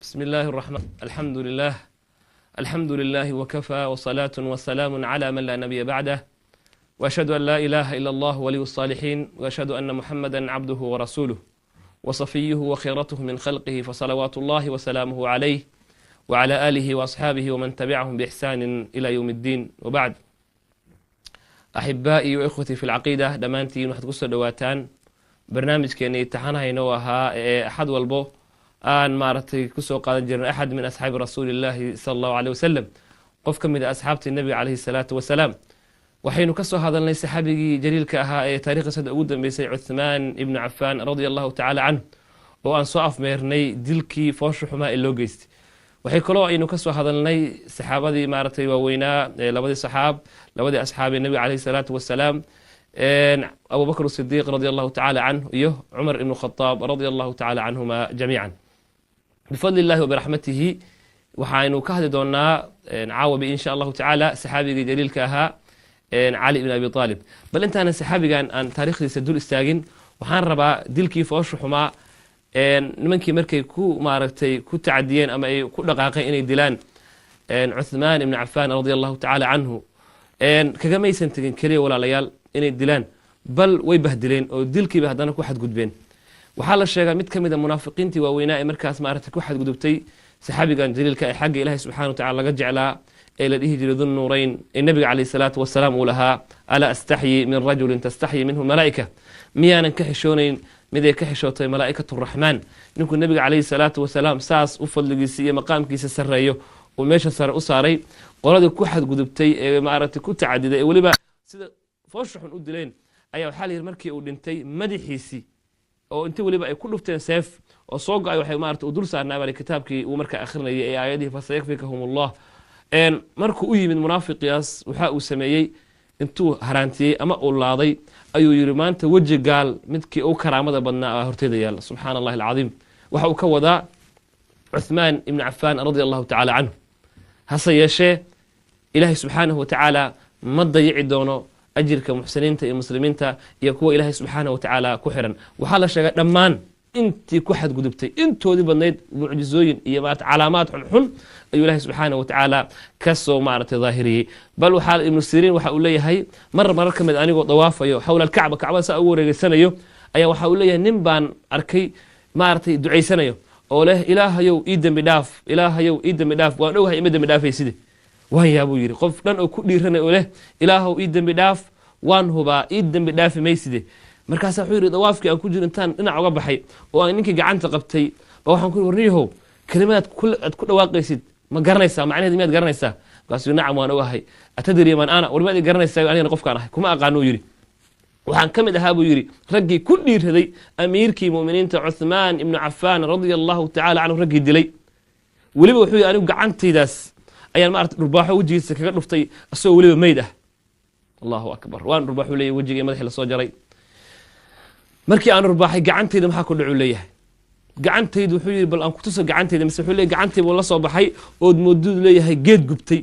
بسم الله الرحمن الحمد لله وكفى وصلاة وسلام على من لا نبي بعده وأشهد أن لا إله إلا الله ولي الصالحين وأشهد أن محمدا عبده ورسوله وصفيه وخيرته من خلقه فصلوات الله وسلامه عليه وعلى آله وأصحابه ومن تبعهم بإحسان إلى يوم الدين وبعد أحبائي وإخوتي في العقيدة دمانتي waxaad kusoo dhawaataan barnaamijkeena imtixaanaha inoo ahaa axad walbo aan maaragtay kusoo qaadan jirnay axad min asxaabi rasuulillaahi sala allahu caleyh wasalam qof ka mid a asxaabtii nebiga caleyhi salaatu wasalaam waxaynu ka soo hadalnay saxaabigii jaliilka ahaa ee taariikhdiisada ugu dambeysay cuthmaan ibnu cafaan radia allahu tacaala canhu oo aan soo afmeernay dilkii foosha xumaa ee loo geystay waxay kaloo aynu ka soo hadalnay saxaabadii maaragtay waaweynaa labadii asxaabee nebiga caleyhi salaatu wasalaam abubakr sidiiq radia allahu tacaala canhu iyo cumar ibnu khadaab radia allahu tacaala canhuma jamiican bifadli illahi wabiraxmatihi waxaynu ka hadli doonaa caawabi insha allahu tacaala saxaabigii jaliilka ahaa cali ibn abi aalib bal intaanan saxaabigan aan taarikhdiisa dul istaagin waxaan rabaa dilkii foosha xumaa nimankii markay ku maaragtay ku tacadiyeen ama ay ku dhaqaaqeen inay dilaan cuthmaan ibn cafaan radia allahu tacaala canhu kagamaysan tegin keliya walaalayaal inay dilaan bal way bahdileen oo dilkiiba haddana ku xadgudbeen waxaa la sheegaa mid ka mid a munaafiqiintii waaweynaa ee markaas maaragtay ku xadgudubtay saxaabigan jaliilka ee xagga ilaahay subxana wa tacala laga jeclaa ee la dhihi jiray dunnuurayn ee nebiga caleyhi salaatu wasalaam uu lahaa alaa astaxyi min rajulin tastaxyi minhu malaa'ika miyaanan ka xishoonayn miday ka xishootay malaa'ikatu raxmaan ninkuu nebiga caleyhi salaatu wasalaam saas u fadligiisa iyo maqaamkiisa sarreeyo uu meesha sare u saaray qoladii ku xadgudubtay ee maaragtay ku tacadiday ee weliba sida foosha xun u dileen ayaa waxaa la yidhi markii uu dhintay madaxiisii oo inta weliba ay ku dhufteen seef oo soo go-ay waxay maarata uu dul saarnaa baa kitaabkii uu markaa akhrinayay ee aayadihii fasayakfikahum allah markuu u yimid munaafiqiyaas waxa uu sameeyey intuu haraantiyey ama uu laaday ayuu yidhi maanta weji gaal midkii u karaamada badnaa horteeda yaalla subxaana allahi alcadiim waxa uu ka wadaa cuthmaan ibni cafaan radia allahu tacaala canhu hase yeeshee ilaahay subxaanahu watacaala ma dayici doono ajirka muxsiniinta iyo muslimiinta iyo kuwa ilaahay subxaana wa tacaala ku xiran waxaa la sheegay dhammaan intii ku xadgudubtay intoodii badnayd mucjizooyin iyo maarata calaamaad xunxun ayuu ilaahay subxaana wa tacaala kasoo maaragtay daahiriyey bal waxaa ibnu siriin waxa uu leeyahay marar ka mid anigoo dawaafayo xowla alkacba kacbada saa ugu wareegeysanayo ayaa waxa uu leeyahay nin baan arkay maaragtay ducaysanayo oo leh ilaahayow ii dembi dhaaf ilaahayow ii dembi dhaaf waan ogahay ima dembi dhaafayside waayaa buu yidhi qof dhan oo ku dhiiranay oo leh ilaahow ii dembi dhaaf waan hubaa ii dembi dhaafi mayside markaasa wuxuu yidhi dawaafkii aan ku jiro intaan dhinac uga baxay oo aan ninkii gacanta qabtay ba waxaan ku yidhi warniyahow kelimadaad aad ku dhawaaqaysid ma garanaysaa macnaheed miyaad garanaysaa markaasuu nacam waan ogahay atadri man ana warmaad ii garanaysaa anigana qofkaan ahay kuma aqaano uu yidhi waxaan ka mid ahaa buu yidhi raggii ku dhiiraday amiirkii mu'miniinta cuthmaan ibnu cafaan radia allahu tacala canhu raggii dilay weliba wuxuu yidhi anigu gacantaydaas ayaan maarata dhurbaaxo wejigiisa kaga dhuftay asagoo weliba meyd ah allahu akbar waan dhurbaaxu leeyahy wejigii madaxii lasoo jaray markii aan dhurbaaxay gacantayda maxaa ku dhacu leeyahay gacantaydu wuxuu yidhi bal aan kutuso gacantayda mise wuxuu leeyahy gacantayda uu la soo baxay ood moodadu leeyahay geed gubtay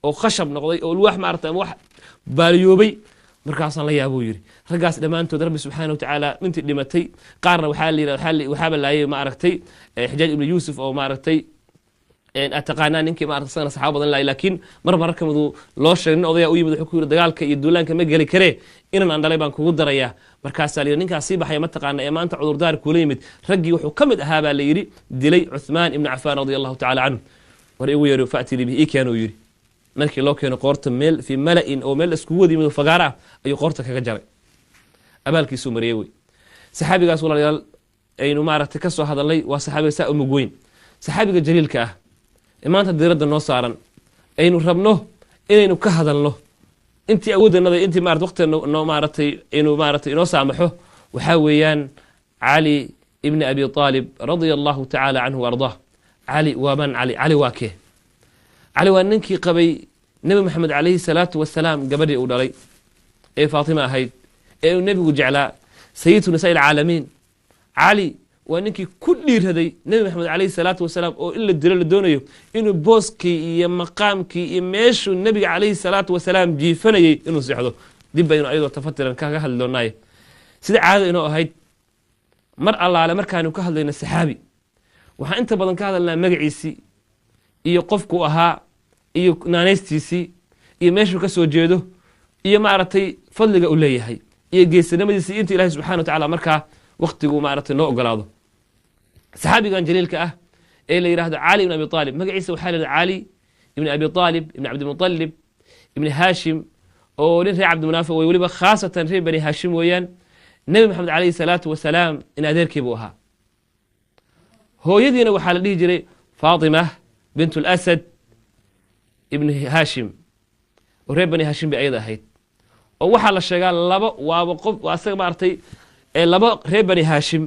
oo khashab noqday oo alwaax maarata ama wax baaliyoobay markaasaan la yaabuu yidhi raggaas dhammaantood rabbi subxaana wa tacaala intii dhimatay qaarna waxaaba laayay maaragtay xijaaj ibnu yuusuf oo maaragtay ataqaanaa ninkii maarata isagana saxaaba badan lahay laakiin marar ka miduu loo sheegay nin odaya u yimid wuxuu ku yidhi dagaalka iyo duulaanka ma geli karee inan aan dhalay baan kugu darayaa markaasaa la yidhi ninkaas sii baxaya mataqaana ee maanta cudurdaar kuula yimid raggii wuxuu ka mid ahaa baa la yidhi dilay cuthmaan ibni cafaan radia allahu tacala canhu war igu yeeri fa'tii bihi ii keenuu yidhi markii loo keeno qoorta meel fii mala'in oo meel iskugu wada yimid fagaara ah ayuu qoorta kaga jaray abaalkiisuu mariyey wey saxaabigaas walaalayaal aynu maaragtay ka soo hadalnay waa saxaabiga saa u mug weyn saxaabiga jaliilka ah maanta diiradda noo saaran aynu rabno inaynu ka hadalno intii awooddanada intii maarata waqtiga noo maaratay inuu maaratay inoo saamaxo waxaa weeyaan cali ibni abi aalib radia allahu tacaala canhu wa ardaah cali waa man cali waa kee cali waa ninkii qabay nebi maxamed calayhi salaatu wasalaam gabadhii uu dhalay ee faatima ahayd ee uu nebigu jeclaa sayidu nisaa ilcaalamiin cali waa ninkii ku dhiiraday nebi maxamed calayhi salaatu wasalaam oo in la dilo la doonayo inuu booskii iyo maqaamkii iyo meeshuu nebiga calayhi salaatu wasalaam jiifanayay inuu seexdo dib baynu ayadoo tafatiran kaga hadli doonaaye sida caadada inoo ahayd mar allaale markaanu ka hadlayno saxaabi waxaan inta badan ka hadalnaa magaciisii iyo qofku ahaa iyo naanaystiisii iyo meeshuu ka soo jeedo iyo maaragtay fadliga uu leeyahay iyo geesinimadiisii inta ilaahay subxana wa tacaala markaa waqtigu maaragtay noo ogolaado saxaabigan jaliilka ah ee la yidhaahdo cali ibn abi aalib magaciisa waxaa la yidhahda cali ibn abi aalib ibn cabdimuطalib ibn haashim oo nin reer cabdimunaafiq wey weliba khaasatan reer bani haashim weeyaan nebi maxamed calayhi salaatu wasalaam in adeerkii buu ahaa hooyadiina waxaa la dhihi jiray faatima bint اlasad ibn haashim oo reer bani haashim bay ayada ahayd oo waxaa la sheegaa laba waaba qof asaga maaragtay laba reer bani haashim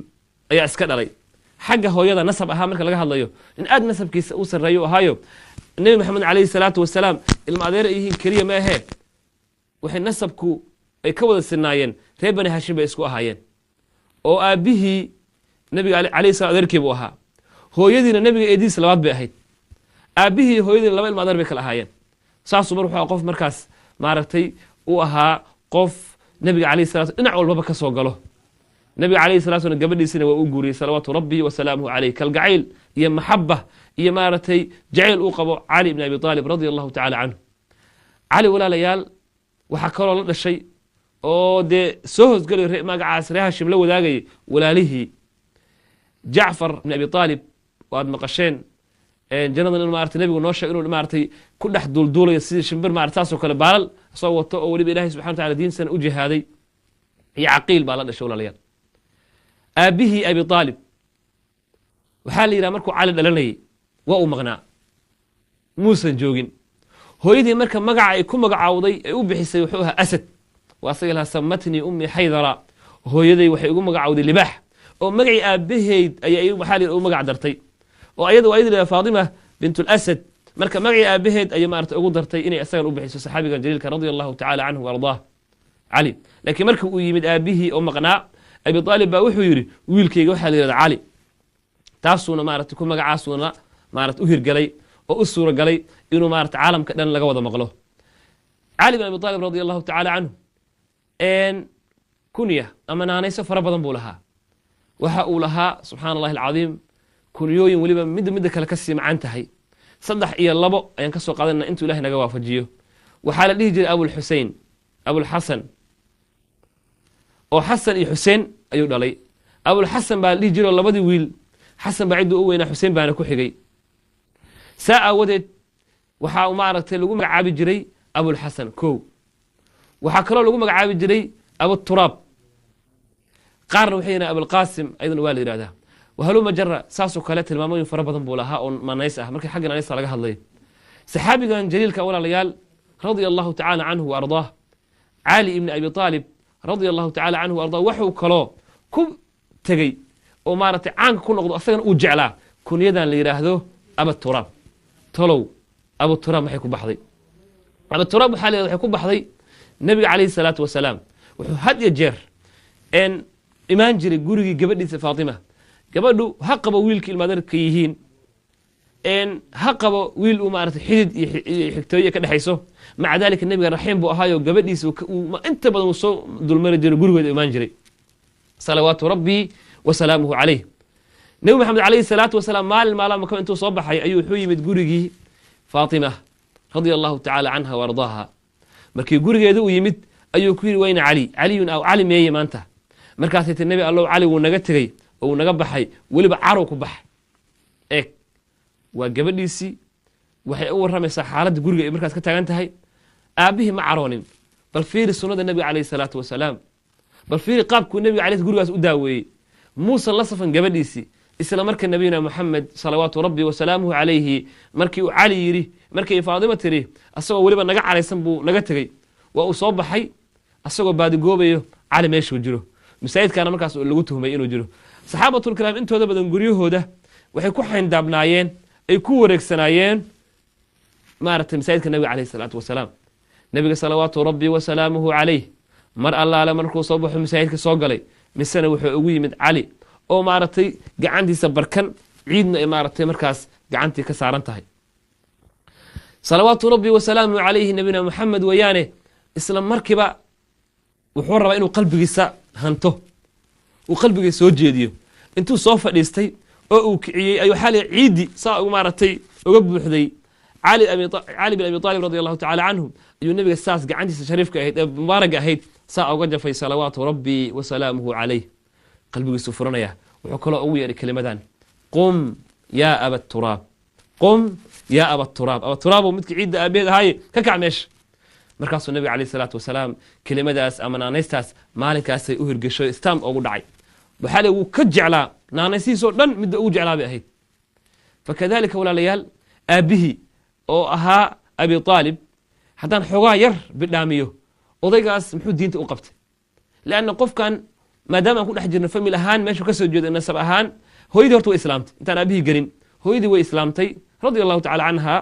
ayaa iska dhalay xagga hooyada nasab ahaa marka laga hadlayo in aad nasabkiisa u sarreeyo ahaayo nebi maxamed calayhi salaatu wasalaam ilma adeer ay yihiin keliya ma ahee waxay nasabku ay ka wada sinaayeen reer bani haashim bay isku ahaayeen oo aabbihii nabiga calayhi salam adeerkii buu ahaa hooyadiina nabiga eediis labaad bay ahayd aabbihii hooyadiina laba ilma adeer bay kala ahaayeen saasuu mar wuxuu qof markaas maaragtay u ahaa qof nabiga calayhi salatu dhinac walbaba ka soo galo nabiga calayhi salatu wasallam gabadhiisina waa u guuriyey salawaatu rabbi wa salaamuhu calayh kalgacayl iyo maxaba iyo maaragtay jacayl uu qabo cali ibn abi aalib radia allahu tacala canhu cali walaalayaal waxaa kaloo la dhashay oo dee soo hoosgelayo magacaas ree hashim la wadaagayay walaalihii jacfar ibn abi aalib waad maqasheen janadan in maaragtay nabigu noo sheeg inuu maaragtay ku dhex duulduulayo sidii shimbir maaragtay saasoo kale baalal soo wato oo weliba ilaahay subxana wa tacala diinsan u jihaaday iyo caqiil baa la dhashay walaalayaal aabbihii abi aalib waxaa la yidhaha markuu cali dhalanayay waa uu maqnaa muusan joogin hooyadii marka magaca ay ku magacaawday ay u bixisay wuxuu ahaa asad waa asaga lahaa samatnii ummi xaydara hooyaday waxay ugu magacaawday libaax oo magacii aabbaheyd ayaa waxaa la yidhaha u magac dartay oo ayada waa yidhahda faatima bint اlasad marka magacii aabaheed ayay maaragtay ugu dartay inay isagan u bixiso saxaabigan jaliilka radia allahu tacala canhu waardaah cali laakiin markii uu yimid aabihii oo maqnaa abi aalib baa wuxuu yidhi wiilkayga waxaa la yidhahda cali taasuuna maaragtay ku magacaasuuna maarata u hirgalay oo u suura galay inuu maarata caalamka dhan laga wada maqlo cali bin abi aalib radia allahu tacala canhu kunya ama naanayso fara badan buu lahaa waxa uu lahaa subxaana allahi alcadiim kunyooyin weliba midda kale ka sii macaan tahay 3 iyo 2 ayaan ka soo qaadanaa intuu ilahay naga waafajiyo waxaa la dhihi jiray abulxusein abulxasan oo xasan iyo xuseen ayuu dhalay abulxasan baa la dhihi jiray oo labadii wiil xasan baa cidduu u weynaa xuseen baana ku xigay saa aawadeed waxaa maaragtay lagu magacaabi jiray abulxasan kow waxaa kaloo lagu magacaabi jiray abuturaab qaarna waxay yidhahan abulqaasim ayadana waa la yidhahdaa wahaluma jara saasoo kale tilmaamooyin fara badan buu lahaa oo manays ah markii xagga naanaysta laga hadlayo saxaabigan jaliilka walaalayaal radia allahu tacala canhu wa ardaah cali ibni abi aalib radia allahu tacala canhu wa ardaah waxuu kaloo ku tegey oo maaragtay caanka ku noqdo asagana uu jeclaa kunyadan la yidhaahdo abuturaab tolow abuturaab maxay ku baxday abuturaab waxaa la yidhahda waxay ku baxday nebiga calayhi salaatu wasalaam wuxuu had iyo jeer imaan jiray gurigii gabadhiisa faatima gabadhu ha qabo wiilkii ilmaadarka yihiin ha qabo wiil uu maarata xidid iyo xigtooye ka dhexayso maca dalika nebiga raxiim buu ahaayo gabadhiisa inta badan uu soo dulmari jiray gurigeeda imaan jiray salawaatu rabbi wa salaamuhu calayh nebi maxamed calayhi salaatu wasalaam maalin maalama intuu soo baxay ayuu wuxuu yimid gurigii faatima radia allahu tacala canha wa ardaaha markii gurigeeda uu yimid ayuu ku yidhi wayna caliyun aw cali meeye maanta markaasay ti nebi allow cali wuu naga tegey oo uu naga baxay weliba carow ku bax eeg waa gabadhiisii waxay u warramaysaa xaaladda guriga ay markaas ka taagan tahay aabbihii ma caroonin bal fiiri sunnada nebiga calayhi salaatu wasalaam bal fiiri qaabkuu nebiga calayhi gurigaas u daaweeyey muusan la safan gabadhiisii isla marka nabiyuna moxamed salawaatu rabbi wa salaamuhu calayhi markii uu cali yidhi markay faadimo tiri asagoo weliba naga caraysan buu naga tegey waa uu soo baxay asagoo baadigoobayo cali meeshuu jiro masaajidkaana markaas lagu tuhmay inuu jiro saxaabatulkiraam intooda badan guryahooda waxay ku xayndaabnaayeen ay ku wareegsanaayeen maaragtay masaajidka nabiga calayhi salaatu wasalaam nabiga salawaatu rabbi wa salaamuhu calayh mar allaale markuu soo baxo masaajidka soo galay misena wuxuu ugu yimid cali oo maaragtay gacantiisa barkan ciidna ay maaragtay markaas gacantii ka saaran tahay salawaatu rabbi wa salaamuhu calayhi nabina moxamed weeyaane isla markiiba wuxuu rabaa inuu qalbigiisa hanto uu qalbigiisa soo jeediyo intuu soo fadhiistay oo uu kiciyey ayuu xali ciidi saa ugu maaragtay uga buuxday cali bin abi aalib radi allahu tacala canhu ayuu nebiga saas gacantiisa shariifka ahayd ee mubaaraga ahayd saa uga jafay salawaatu rabbi wa salaamuhu calayh qalbigiisuu furanaya wuxuu kaloo ugu yeedhay kelimadan qum yaa abaturaab qum yaa abaturaab abaturaabo midkii ciidda aabeed ahaaye ka kac meesha markaasuu nebiga calayh salaatu wasalaam kelimadaas ama naanaystaas maalinkaasay u hirgesho istaam ugu dhacay waxaa wuu ka jeclaa naanaysihiisoo dhan midda ugu jeclaa bay ahayd fakadalika walaalayaal aabbihii oo ahaa abi aalib haddaan xoogaa yar bidhaamiyo odaygaas muxuu diinta u qabtay leanna qofkan maadaama aan ku dhex jirno famil ahaan meeshuu ka soo jeedo nasab ahaan hooyadii horta way islaamtay intaan aabihii gelin hooyadii way islaamtay radia allahu tacala canha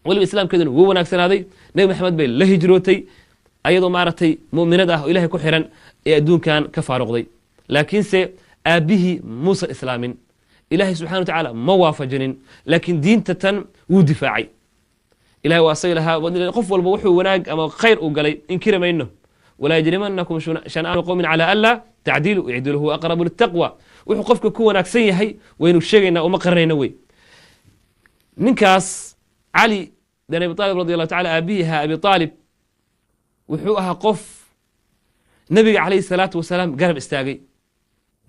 weliba islaamkeeduna wuu wanaagsanaaday nebi maxamed bay la hijrootay ayadoo maaragtay mu'minad ah oo ilahay ku xiran ee adduunkan ka faaruqday laakiinse aabbihii muusan islaamin ilahay subxana wa tacaala ma waafajinin laakiin diinta tan wuu difaacay ilahay waa asagi lahaa qof walba wuxuu wanaag ama khayr uu galay inkiri mayno walaa yajrimanakum shan'aanu qowmin calaa an laa tacdilu icdilu huwa aqrabu litaqwa wuxuu qofka ku wanaagsan yahay waynu sheegaynaa uma qaranayna wey ninkaas cali bin abi aalib radi allahu tacala aabihii ahaa abi aalib wuxuu ahaa qof nebiga calayhi salaatu wasalaam garab istaagay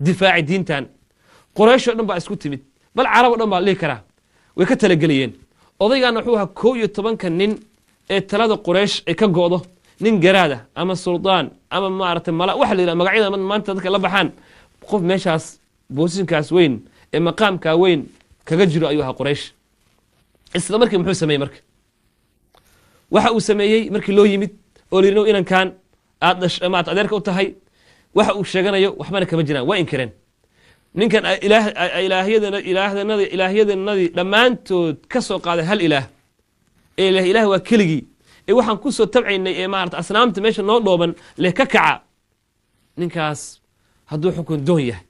difaaci diintan qorayshoo dhan baa isku timid bal carab o dhan baa la dhihi karaa way ka talageliyeen odaygaana wuxuu ahaa 11 nin ee talada qoraysh ay ka go'do nin garaada ama suldaan ama maaragtay mala waxa la yidhaha magacyada maanta dadka la baxaan qof meeshaas boosishinkaas weyn ee maqaamkaa weyn kaga jiro ayuu ahaa qoraysh isla markii muxuu sameeyey marka waxa uu sameeyey markii loo yimid oo la yidhi inankan aad adeerka u tahay waxa uu sheeganayo waxbana kama jiraan waa inkireen ninkan ilaahyadanadii dhammaantood ka soo qaaday hal ilaah ee ilaah waa keligii ee waxaan ku soo tabcaynay ee maarata asnaamta meesha noo dhooban leh ka kaca ninkaas hadduu xukun doon yahay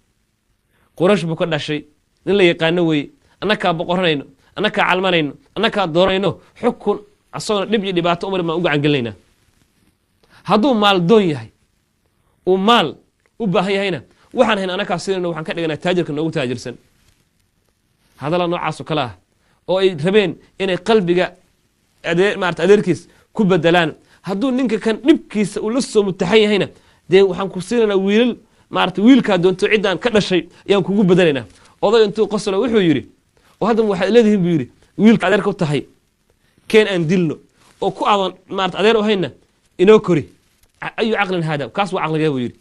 qurash buu ka dhashay nin la yaqaano weye annakaa boqoranayno annakaa calmanayno annakaa dooranayno xukun asagona dhib iyo dhibaato umar baan u gacan gelinaynaa hadduu maal doon yahay uu maal u baahan yahayna waxaan hayn annakaa sidayno waxaan ka dhiganaa taajirka noogu taajirsan hadalla noocaasoo kale ah oo ay rabeen inay qalbiga maarata adeerkiis ku bedelaan hadduu ninka kan dhibkiisa uu la soo mutaxan yahayna dee waxaan ku siinaynaa wiilal maarata wiilkaa doonto ciddaan ka dhashay ayaan kugu bedelaynaa oday intuu qoslo wuxuu yidhi oo haddana waxaad leedihiin buu yidhi wiilka adeerka u tahay keen aan dilno oo ku aadan maarata adeer u hayna inoo kori ayu caqlin haada kaas waa caqligee buu yidhi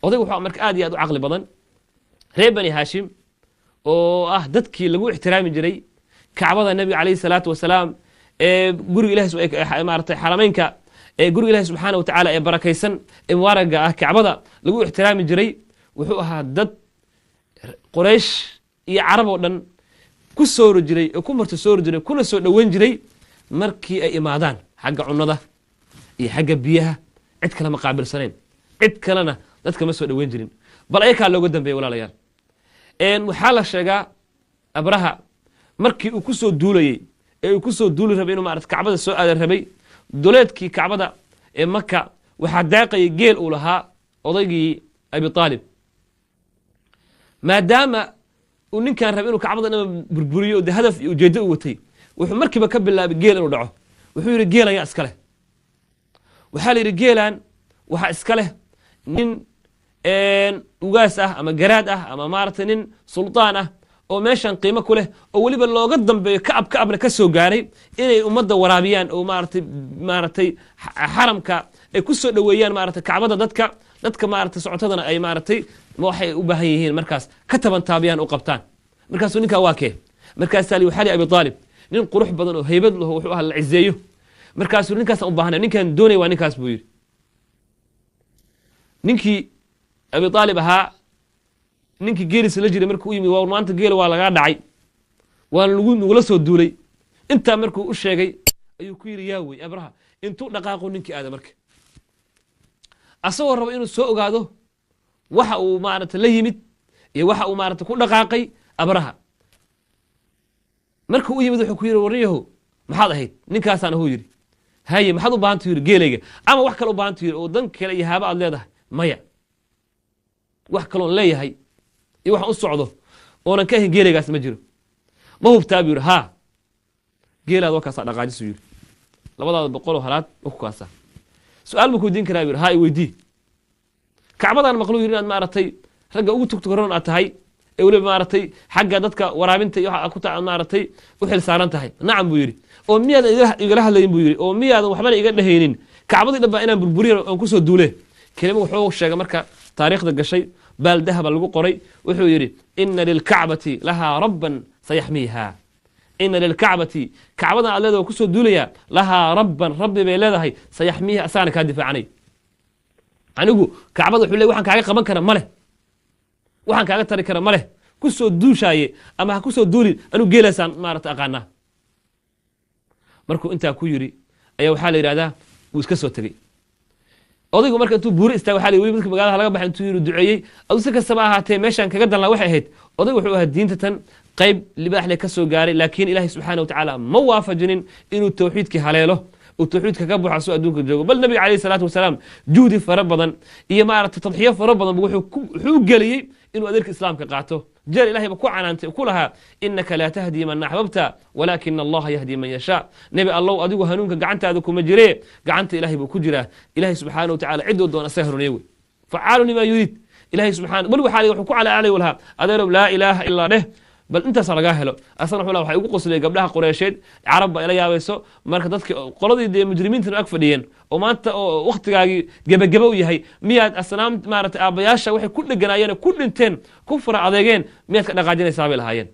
odaygu wuxuu marka aad iyo aad u caqli badan reer bani haashim oo ah dadkii lagu ixtiraami jiray kacbada nebiga calayhi salaatu wasalaam ee guriga ilahi maarata xarameynka ee guriga ilahi subxaana wa tacaala ee barakaysan ee mubaaraga ah kacbada lagu ixtiraami jiray wuxuu ahaa dad qoraysh iyo carab oo dhan ku soori jiray oo ku marti soori jiray kuna soo dhoweyn jiray markii ay imaadaan xagga cunnada iyo xagga biyaha cid kale ma qaabilsanayn cid kalena dadka ma soo dhoweyn jirin bal ayakaa looga dambeeyey walaalayaal waxaa la sheegaa abraha markii uu ku soo duulayey ee uu ku soo duuli rabay inuu maarata kacbada soo aadan rabay duleedkii kacbada ee maka waxaa daaqayay geel uu lahaa odaygii abi aalib maadaama uu ninkan rabay inuu kacbada dhama burburiyo de hadaf iyo ujeeddo u watay wuxuu markiiba ka bilaabay geel inuu dhaco wuxuu yidhi geelan yaa iska leh waxaa la yidhi geelan waxaa iska leh nin ugaas ah ama garaad ah ama maaragtay nin sulطaan ah oo meeshan qiimo ku leh oo weliba looga dambeeyo kacabna ka soo gaaray inay ummadda waraabiyaan oo maaragtay xaramka ay ku soo dhoweeyaan maaragtay kacbada dadka maaragtay socotadana ay maaragtay waxay u baahan yihiin markaas ka tabantaabiyaan u qabtaan markaasuu ninkaa waa kee markaasaa li waxaa li abi aalib nin qurux badan oo haybad laho wuxuu ahaa la cizeeyo markaasuu ninkaasaan u baahanay ninkaan doonaya waa ninkaas buu yidhi ninkii abi aalib ahaa ninkii geelisa la jiray markuu u yimid waa maanta geela waa lagaa dhacay waana nagula soo duulay intaa markuu u sheegay ayuu ku yidhi yaa wey abraha intuu dhaqaaqo ninkii aada marka asagoo raba inuu soo ogaado waxa uu maarata la yimid iyo waxa uu maarata ku dhaqaaqay abraha markuu u yimid wuxuu ku yidhi warniyahow maxaad ahayd ninkaasaan ahuu yidhi haye maxaad u baahanta yidhi geelayga ama wax kale u baahanta yidhi oo dan kale iyo haaba aad leedahay maya wax kaloon leeyahay iyo waxaan u socdo oonan ka ahayn geelaygaas ma jiro ma hubtaa buu yidhi haa geelaad waa kaasaa dhaqaajisuu yidhi labadaada 100 halaad waa ku kaasaa su-aal buu ku weydiin karaa buu yidhi haa i weydii kacbadan maqluu yidhi inaad maaragtay ragga ugu tugtugaroon aad tahay ee weliba maaragtay xagga dadka waraabinta iyo waxa ku taa maaragtay u xil saaran tahay nacam buu yidhi oo miyaadan igala hadlayin buu yidhi oo miyaadan waxbana iga dhehaynin kacbadii dhan baa inaan burburiyo aan ku soo duule kelimo wuxuu sheegay marka taariikhda gashay baal dahaba lagu qoray wuxuu yidhi ina lilkacbati lahaa rabban sayaxmiiha ina lilkacbati kacbadan aad leedahay ku soo duulaya lahaa rabban rabbi bay leedahay sayaxmiiha asaana kaa difaacanay anigu kacbada wuxuu leeyahay waxaan kaaga qaban kara ma leh waxaan kaaga tari kara ma leh ku soo duushaaye ama ha ku soo duulin anigu geelaysaan maaragtay aqaanaa markuu intaa ku yidhi ayaa waxaa la yidhahdaa wuu iska soo tegey odaygu marka intuu buuri istaagay waxaa la yidhi dadka magaalada laga baxay intuu yidhi duceeyey aduu si kastaba ahaatee meeshaan kaga dalnaa waxay ahayd odaygu wuxuu ahaa diinta tan qayb libaax leh ka soo gaaray laakiin ilaahay subxaana watacaala ma waafajinin inuu tawxiidkii haleelo uu tawxiidka ka buuxa soo adduunka joogo bal nabiga calayhi salaatu wasalaam juhdi fara badan iyo maaragtay tadxiyo fara badan wuxuu geliyey inuu adeerka islaamka qaato jeer ilahay ba ku canaantay ku lahaa inaka laa tahdii man axbabta walaakina allaha yahdi man yashaa nebi allow adigu hanuunka gacantaada kuma jiree gacanta ilahay buu ku jiraa ilahay subxaana watacaala cidduu doona asaga hanuuniye wey facaalu limaa yuriid ilahay subxaana bal waxaa wuxuu ku calaalay lahaa adeerow laa ilaaha ilaa dheh bal intaasa lagaa helo asagana wuxuu lahaa waxay ugu qoslay gabdhaha qureysheed carab baa ila yaabayso marka dadkii qoladii dee mujrimiintana ag fadhiyeen oo maanta oo wakhtigaagii gebageba u yahay miyaad asnaam maaragtay aabbayaasha waxay ku dheganaayeen ku dhinteen ku fara adeegeen miyaad ka dhaqaajinaysaa bay lahaayeen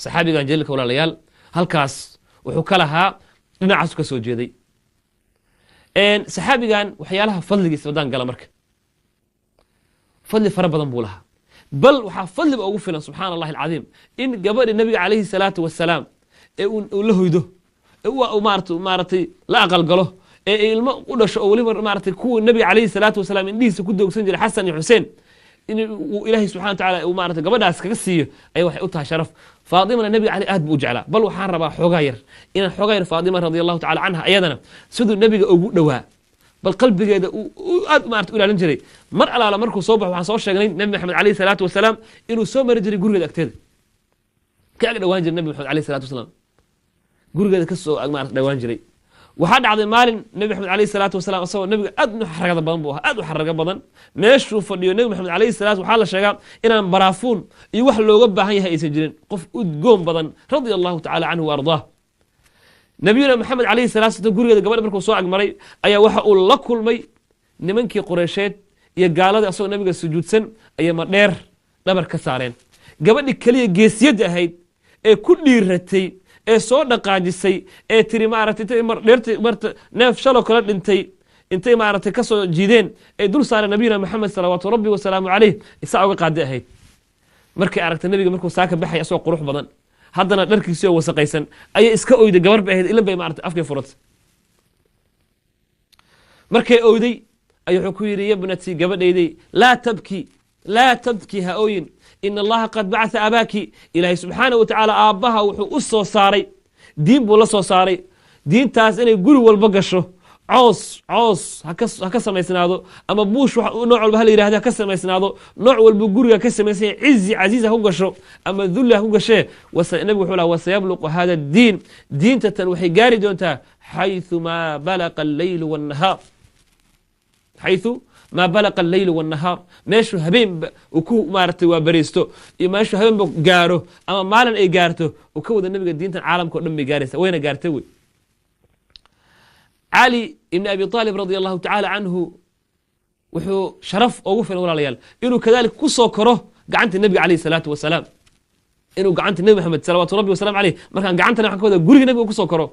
saxaabigan jaliilka walaalayaal halkaas wuxuu ka lahaa dhinacaasu ka soo jeeday saxaabigan waxyaalaha fadligiisa wadaan gala marka fadli fara badan buu lahaa bal waxaa fadliba ugu filan subxaana allahi alcadiim in gabadhi nabiga calayhi salaatu wasalaam ee uu la hoydo ee maaragtay la aqalgalo ee ilmo u dhasho oo weliba maaragtay kuwa nabiga calayhi salaatu wasalaam indhihiisa ku doogsan jiray xasan iyo xuseen in uu ilaahay subxana watacaala uu maaragtay gabadhaas kaga siiyo ayay waxay u tahay sharaf faatimana nabiga caleyh aad buu u jeclaa bal waxaan rabaa xoogaa yar inaan xoogaa yar faatima radi allahu tacala canha ayadana siduu nabiga ugu dhowaa bal qalbigeeda aad maarata u ilaalin jiray mar alaala markuu soo baxo waxaan soo sheegnay nabi maxamed calayhi salaatu wasalaam inuu soo mari jiray gurigeeda agteeda ka ag dhawaan jiray nabi maxamed calayhi salaatu wasalaam gurigeeda ka soo maarata dhawaan jiray waxaa dhacday maalin nabi maxamed calayhi salaatu wasalaam asagoo nabiga aad u xaragada badan buu ahaa aad u xaraga badan meeshuu fadhiyo nabi maxamed calayhi salaatu waxaa la sheegaa inaan baraafuun iyo wax looga baahan yahay aysan jirin qof udgoon badan radia allahu tacala canhu wa ardaah nabiyuna maxamed calayhi salatu slam gurigeeda gabadha markuu soo agmaray ayaa waxa uu la kulmay nimankii qureysheed iyo gaaladii asagoo nabiga sujuudsan ayay madheer dhabar ka saareen gabadhi keliya geesiyadda ahayd ee ku dhiiratay ee soo dhaqaajisay ee tiri maaragtay marta neef shalo kala dhintay intay maaragtay ka soo jiideen ee dul saareen nabiyuna maxamed salawaatu rabbi wasalaamu caleyh isaa uga qaaday ahayd markay aragtay nabiga markuu saaka baxay asagoo qurux badan haddana dharkiisii oo wasaqaysan ayay iska oyday gabar bay ahayd ilan bay maaragtay afkay furatay markay oyday ayuu wuxuu ku yidhi yabnati gabadhayday laa tabki ha ooyin ina allaha qad bacatha abaaki ilaahay subxaana wa tacaala aabbaha wuxuu u soo saaray diin buu la soo saaray diintaas inay guri walba gasho coos ha ka samaysnaado ama buush nooc walba hala yihahda ha ka samaysnaado nooc walba guriga ka samaysanya cizi casiiz ha ku gasho ama dulli ha ku gashee nabigu wuxuu laha wasayabluqu hada addiin diinta tan waxay gaari doontaa xayثu maa balaqa alleylu wاnnahaar xayثu maa balaqa alleylu wاnnahaar meeshuu habeenba uu ku maaragtay waa bariisto iyo meeshuu habeenba gaaro ama maalin ay gaarto uu ka wada nabiga diintan caalamka o dhan bay gaaraysa wayna gaartay wey cali ibn abi aalib radi allahu tacala canhu wuxuu sharaf ugu filan walaalayaal inuu kadalika ku soo koro gacanta nebiga calayhi salaatu wasalaam inuu gacanta nebi maxamed salawaatu rabbi wasalamu caleyh markaan gacantana waxaan ka wada guriga nebiga ku soo koro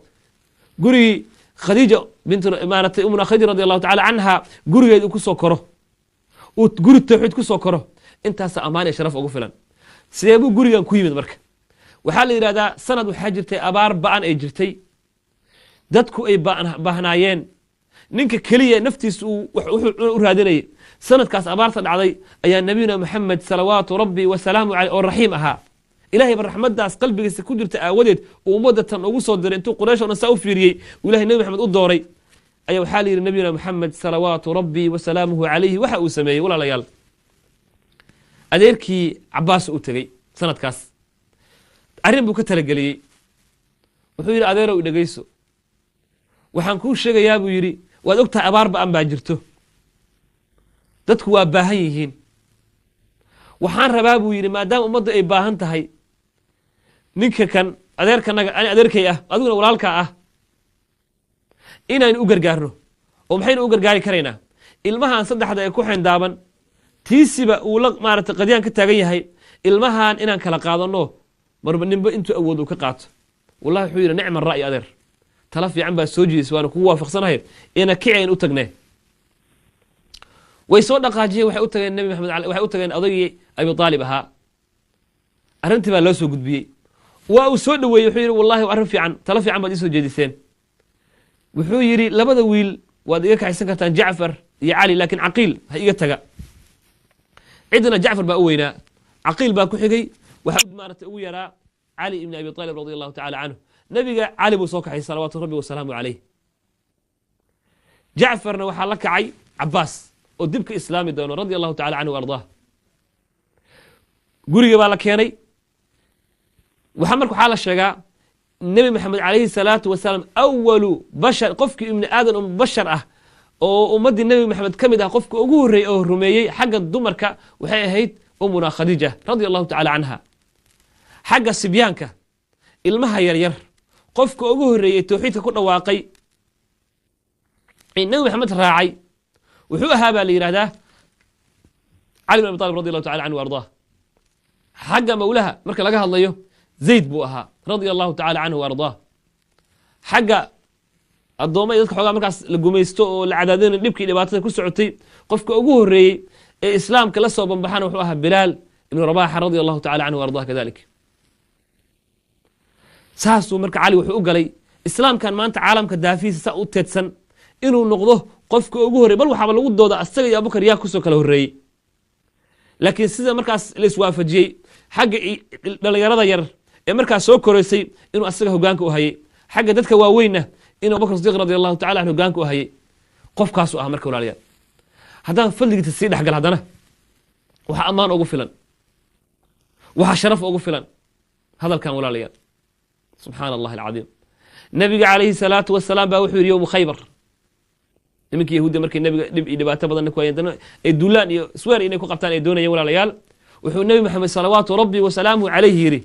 gurigii khadiija bint maaratay umuna khadiija radi allahu tacala canha gurigeed uu ku soo koro uu guri tawxiid ku soo koro intaasa ammaan iyo sharaf ugu filan sidee buu gurigan ku yimid marka waxaa la yidhahdaa sanad waxaa jirtay abaar ba'an ay jirtay dadku ay baahnaayeen ninka keliya naftiisa u raadinayay sanadkaas abaarta dhacday ayaa nabiyuna maxamed salawaatu rabbi wasalaamu caleyh oo raxiim ahaa ilahay ba raxmaddaas qalbigiisa ku jirta aawadeed uu ummadda tan ugu soo diray intuu quraysh o dhan saa u fiiriyey uu ilahay nebi maxamed u dooray ayaa waxaa la yidhi nabiyuna maxamed salawaatu rabbi wasalaamuhu calayhi waxa uu sameeyey walaalayaal adeerkii cabaas u tegey sanadkaas arrin buu ka talageliyey wuxuu yidhi adeerow i dhegayso waxaan kuu sheegayaa buu yidhi waad og tahay abaar ba'an baa jirto dadku waa baahan yihiin waxaan rabaa buu yidhi maadaama ummadda ay baahan tahay ninka kan adeerkanaga ani adeerkay ah adiguna walaalkaa ah inaynu u gargaarno oo maxaynu u gargaari karaynaa ilmahan saddexda ee ku xeendaaban tiisiba uu la maaragtay qadyaan ka taagan yahay ilmahan inaan kala qaadano marba ninba intuu awood uu ka qaato wallahi wuxuu yidhi nicma ra'yi adeer tala fiican baa soo jiidaysa waana kugu waafaqsanahay ina kicayn u tagnee way soo dhaqaajiyeen waxay u tageen nabi maxamed waxay u tageen odaygii abi aalib ahaa arrintii baa loo soo gudbiyey waa uu soo dhaweeyey wuxuu yidhi wallahi arrin fiican tala fiican baad ii soo jeediseen wuxuu yidhi labada wiil waad iga kaxaysan kartaan jacfar iyo cali laakiin caqiil ha iga taga cidna jacfar baa u weynaa caqiil baa ku xigay waxaa maaragtay ugu yaraa cali ibni abi aalib radi allahu tacala canhu nabiga cali buu soo kaxay salawaatu rabbi wasalaamu calayh jacfarna waxaa la kacay cabaas oo dibka islaami doono radi allahu tacala canhu ardaah guriga baa la keenay waxaa la sheegaa nebi maxamed calayhi salaatu wasalaam awalu bashar qofkii ibni aadan oo bashar ah oo ummaddii nebi maxamed ka mid ah qofka ugu horreeyey oo rumeeyey xagga dumarka waxay ahayd umuna khadiija radia allahu tacala canha xagga sibyaanka ilmaha yaryar qofka ugu horreeyey towxiidka ku dhawaaqay nebi maxamed raacay wuxuu ahaa baa la yidhahdaa cali bin abi talib radi allahu tacala canhu ardaah xagga mawlaha marka laga hadlayo zayd buu ahaa radia allahu tacala canhu ardaah xagga addoomma dadka xoogaa markaas la gumaysto oo la cadaadina dhibkii dhibaatada ku socotay qofka ugu horreeyey ee islaamka la soo banbaxana wuxuu ahaa bilaal ibnu rabaxa radia allahu tacala canhu ardah kadalik saasuu marka cali wuxuu u galay islaamkan maanta caalamka daafihiisa saa u teedsan inuu noqdo qofka ugu horrey bal waxaaba lagu dooda asaga iyo abubakar yaa kusoo kala horreeyey laakiin sida markaas la iswaafajiyey xagga dhalinyarada yar ee markaas soo koraysay inuu asaga hogaanka u hayay xagga dadka waaweynna inuu abubakar sidiq radi allahu tacala anhu hogaanka u hayay qofkaasuu ahaa marka walaalayaal haddaan fadligiisa sii dhexgal haddana waxaa ammaan ugu filan waxaa sharaf ugu filan hadalkan walaalayaal subxaana allahi alcadiim nabiga calayhi salaatu wasalaam baa wuxuu yidhi yowmu khaybar nimankii yahuudda markay nabiga dhib iyo dhibaato badanna ku hayeen dana ay duulaan iyo sweer inay ku qabtaan ay doonayeen walaalayaal wuxuu nebi maxamed salawaatu rabbi wasalaamuhu calayhi yidhi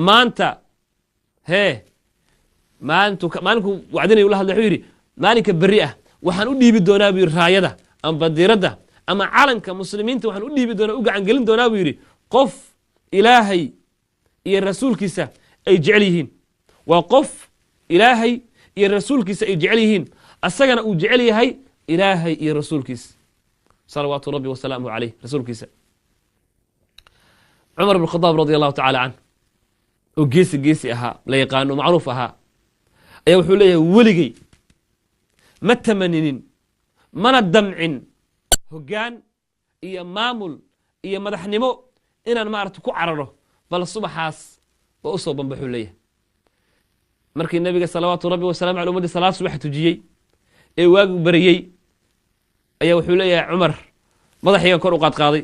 maanta maalinku wacdinay ula hadlay wuxuu yidhi maalinka berri ah waxaan u dhiibi doonaa buu yidhi raayada ama badiiradda ama calanka muslimiinta waxaan u dhiibi doonaa u gacangelin doonaa buu yidhi qof ilaahay iyo rasuulkiisa ay jecel yihiin waa qof ilaahay iyo rasuulkiisa ay jecel yihiin asagana uu jecel yahay ilaahay iyo rasuulkiisa salawaatu rabbi wasalaamuhu calayh rasuulkiisa cumar ibn khadaab radi allahu tacala canh oo geesi ahaa la yaqaano macruuf ahaa ayaa wuxuu leeyahay weligey ma tamaninin mana damcin hoggaan iyo maamul iyo madaxnimo inaan maaragta ku cararo bal subaxaas ba u soo banbaxuu leeyahay markii nabiga salawaatu rabbi wasalamu aley umadii salaad subax tujiyey ee waagu bariyey ayaa wuxuu leeyahay cumar madaxaygan kor u qaadqaaday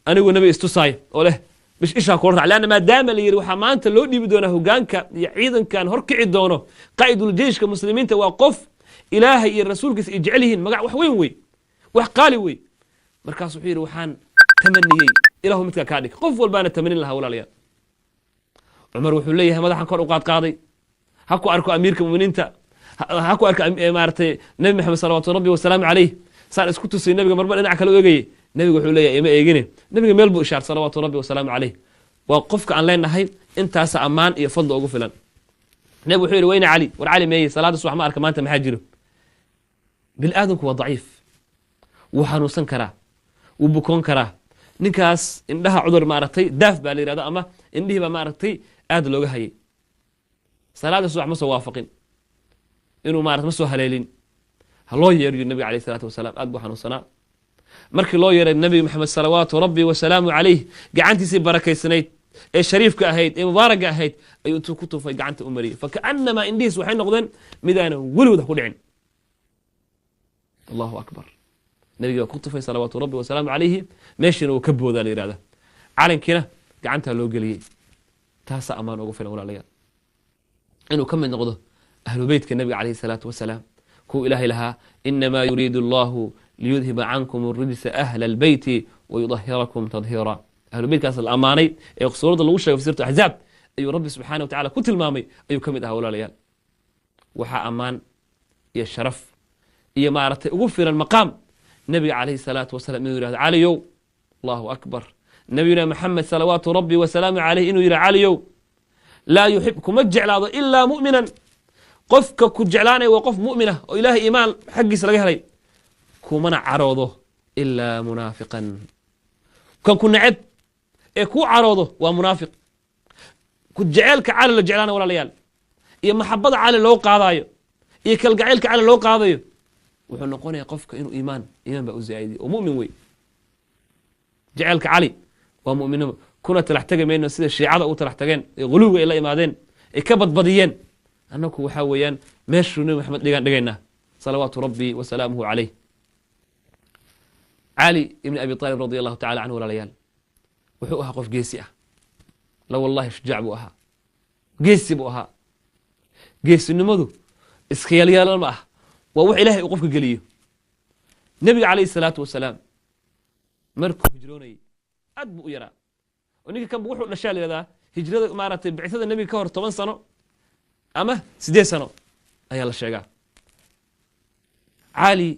anigu nebi istusaayo oo leh bish ishaa kula rac leanna maadaama la yidhi waxaa maanta loo dhiibi doonaa hogaanka iyo ciidankan horkici doono qaa'idul jeyshka muslimiinta waa qof ilaahay iyo rasuulkiisa ay jecel yihiin magac wax weyn wey wax qaali wey markaas wuxuu yidhi waxaan tamaniyey ilahu midkaa kaa dhig qof walbaana tamanin lahaa walaalayaal cumar wuxuu leeyahay madaxan kor u qaadqaaday ha ku arko amiirka muminiinta ha ku arko maaratay nebi maxamed salawaatu rabbi wasalaamu calayh saan isku tusay nabiga marba dhinac kale u eegayey nabiga wuxuu leeyahay ima eegine nabiga meel buu ishaar salawaatu rabbi wasalaamu calayh waa qofka aan leenahay intaasa ammaan iyo fadli ugu filan nabigu wuxuu yidhi weyne cali war cali meeye salaada subax ma arka maanta maxaa jiro bilaadanku waa daciif wuu xanuunsan karaa wuu bukoon karaa ninkaas indhaha cudur maaragtay daaf baa la yidhahda ama indhihii baa maaragtay aad looga hayay salaada subax ma soo waafaqin inuu maarata ma soo haleelin ha loo yeeriyo nabiga alayh isalaatu wasalaam aad buu xanuunsanaa markii loo yeeray nabiga maxamed salawaatu rabbi wasalaamu calayh gacantiisii barakaysanayd ee shariifka ahayd ee mubaaraga ahayd ayuu intuu ku tufay gacanta u mariyey fakaanamaa indhihiis waxay noqdeen midaana weligood wax ku dhicin allahu akbar nabiga baa ku tufay salawaatu rabbi wasalaamu calayhi meeshiina uu ka boodaa la yihahda calankiina gacantaa loo geliyey taasaa ammaan ugu filan walaalayaal inuu ka mid noqdo ahlu beytka nabiga calayhi salaatu wasalaam kuwa ilaahay lahaa inamaa yuriidu allahu liyudhiba cankum الrijsa ahla albeyti wayudahirakum tadhiira ahlu beytkaas la ammaanay ee suuradda lagu sheegay fi suuratu axzaab ayuu rabbi subxaana wa tacala ku tilmaamay ayuu ka mid ahaa walaalayaal waxaa ammaan iyo sharaf iyo maaragtay ugu filan maqaam nabiga calayhi salaatu wasalam inuu yihahdo caliyow allahu akbar nabiyuna maxamed salawaatu rabbi wasalaamu calayh inuu yidhi caliyow laa yuxib kuma jeclaado ilaa mu'minan qofka ku jeclaanaya waa qof mu'minah oo ilaahay iimaan xaggiisa laga helay kumana caroodo ilaa munaafiqan kan ku neceb ee kuu caroodo waa munaafiq ku jeceelka cali la jeclaanaya walaalayaal iyo maxabada cali loo qaadaayo iyo kalgaceylka cali loo qaadayo wuxuu noqonayaa qofka inuu iimaan baa u zaaidiy oo mu'min wey jeceelka cali waa mu'minimo kuna talax tegi mayno sida shiicada u talax tageen ee guluwiga ay la imaadeen ay ka badbadiyeen annaku waxaa weeyaan meeshuu nabi maxamed dhigaynaa salawaatu rabbi wasalaamuhu calayh cali ibni abi aalib radi allahu tacala canhu walaalayaal wuxuu ahaa qof geesi ah la wallahi shujaac buu ahaa geesi buu ahaa geesinimadu iska yaalyaala ma ah waa wax ilahay uu qofka geliyo nebiga calayhi salaatu wasalaam markuu hijroonayay aad buu u yaraa oo ninka kanba wuxuu dhashaa layihahdaa hijrada maaragtay bicada nebiga ka hor 10 sano ama 8 sano ayaa la sheegaa cali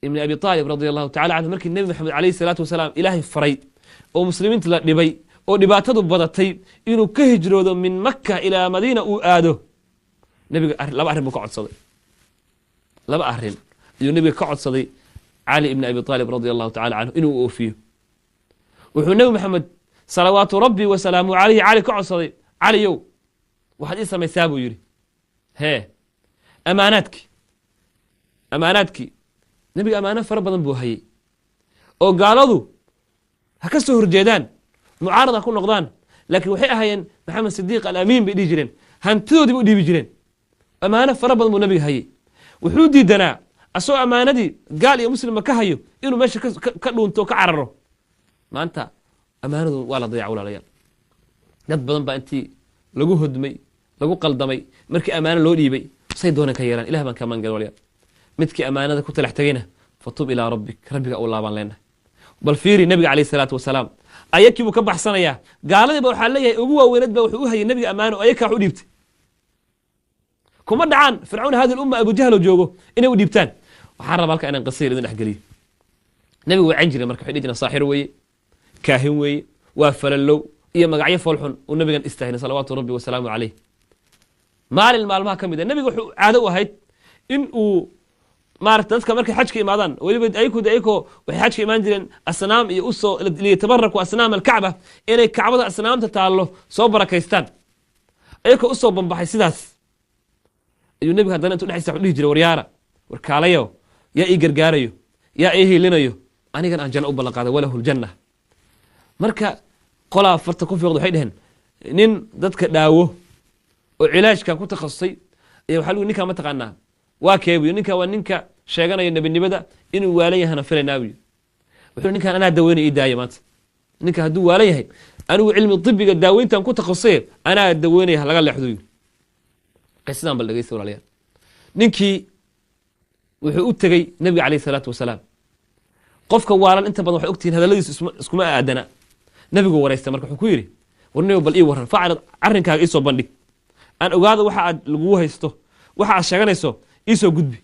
ibni abi aalib radi allahu tacala canhu markii nebi maxamed calayhi salaatu wasalaam ilaahay faray oo muslimiinta la dhibay oo dhibaatadu badatay inuu ka hijroodo min maka ilaa madiina uu aado nebiga laba arrin buu ka codsaday laba arrin ayuu nebiga ka codsaday cali ibni abi aalib radi allahu tacala canhu inuu oofiyo wuxuu nebi maxamed salawaatu rabbi wasalaamu calayhi cali ka codsaday caliyow waxaad ii samaysaa buu yidhi hee amaanaadkii nebiga ammaano fara badan buu hayey oo gaaladu ha ka soo horjeedaan mucaarad ha ku noqdaan laakiin waxay ahaayeen maxamed sidiiq alamiin bay dhihi jireen hantidoodii ba u dhiibi jireen ammaano fara badan buu nebiga hayey wuxuu diidanaa asagoo ammaanadii gaal iyo muslimba ka hayo inuu meesha ka dhuunto ka cararo maanta ammaanadu waa la dayaca walaalayaal dad badan baa intii lagu hodmay lagu qaldamay markii ammaano loo dhiibay say doonan ka yeelaan ilah baan ka maangal walayaal midkii ammaanada ku talax tegayna fatub ilaa rabbik rabbiga u laabaan leenahay bal fiiri nabiga calayhi salaatu wasalaam ayakii buu ka baxsanayaa gaaladiiba waxaa leeyahay ugu waaweyneed ba wuxuu u hayay nabiga ammaano o ayakaa wax u dhiibtay kuma dhacaan fircawn hadi lumma abujahlo joogo inay u dhiibtaan waxaan rabaa halka inaan qasiir idin dhexgeliyo nabigu waa can jiray marka waxay dhihi jireen saaxir weeye kaahin weeye waa falallow iyo magacyo foolxun uu nabigan istaahilay salawaatu rabbi wasalaamu calayh maalin maalmaha ka mid a nabiga wuxuu caado u ahayd in uu maarata dadka markay xajka imaadaan weliba ayakoo waxay xajka imaan jireen asnaam iyo usoo liyatabaraku asnaam alkacba inay kacbada asnaamta taallo soo barakaystaan ayakoo usoo bambaxay sidaas ayuu nebiga haddana intuu dhexdiisa wuxuu dhihi jiray waryaara warkaalayo yaa ii gargaarayo yaa ii hiilinayo anigan aan janno u ballan qaaday walahu ljanna marka qolaa farta ku fiiqda waxay dheheen nin dadka dhaawo oo cilaajka ku takhasusay ayaa waxa lagu ninkaa ma taqaanaa waa keebuyo ninka waa ninka sheeganaya nebinimada inuu waalan yahana filaynaa buyo wuxuu ninkan anaa daweynaya ii daaya maanta ninka hadduu waalan yahay anigu cilmi dibiga daaweyntan ku takhasusay anaa daweynaya laga leexdo yiri qisadan bal dhegeysta walaalayaal ninkii wuxuu u tegey nebiga calayhi salaatu wasalaam qofka waalan inta badan waxay ogtihiin hadalladiisu iskuma aadana nebigu waraystay marka wuxuu ku yidhi warniyo bal ii warran facrid arrinkaaga iisoo bandhig aan ogaado waxa aad lagugu haysto waxa aad sheeganayso iisoo gudbi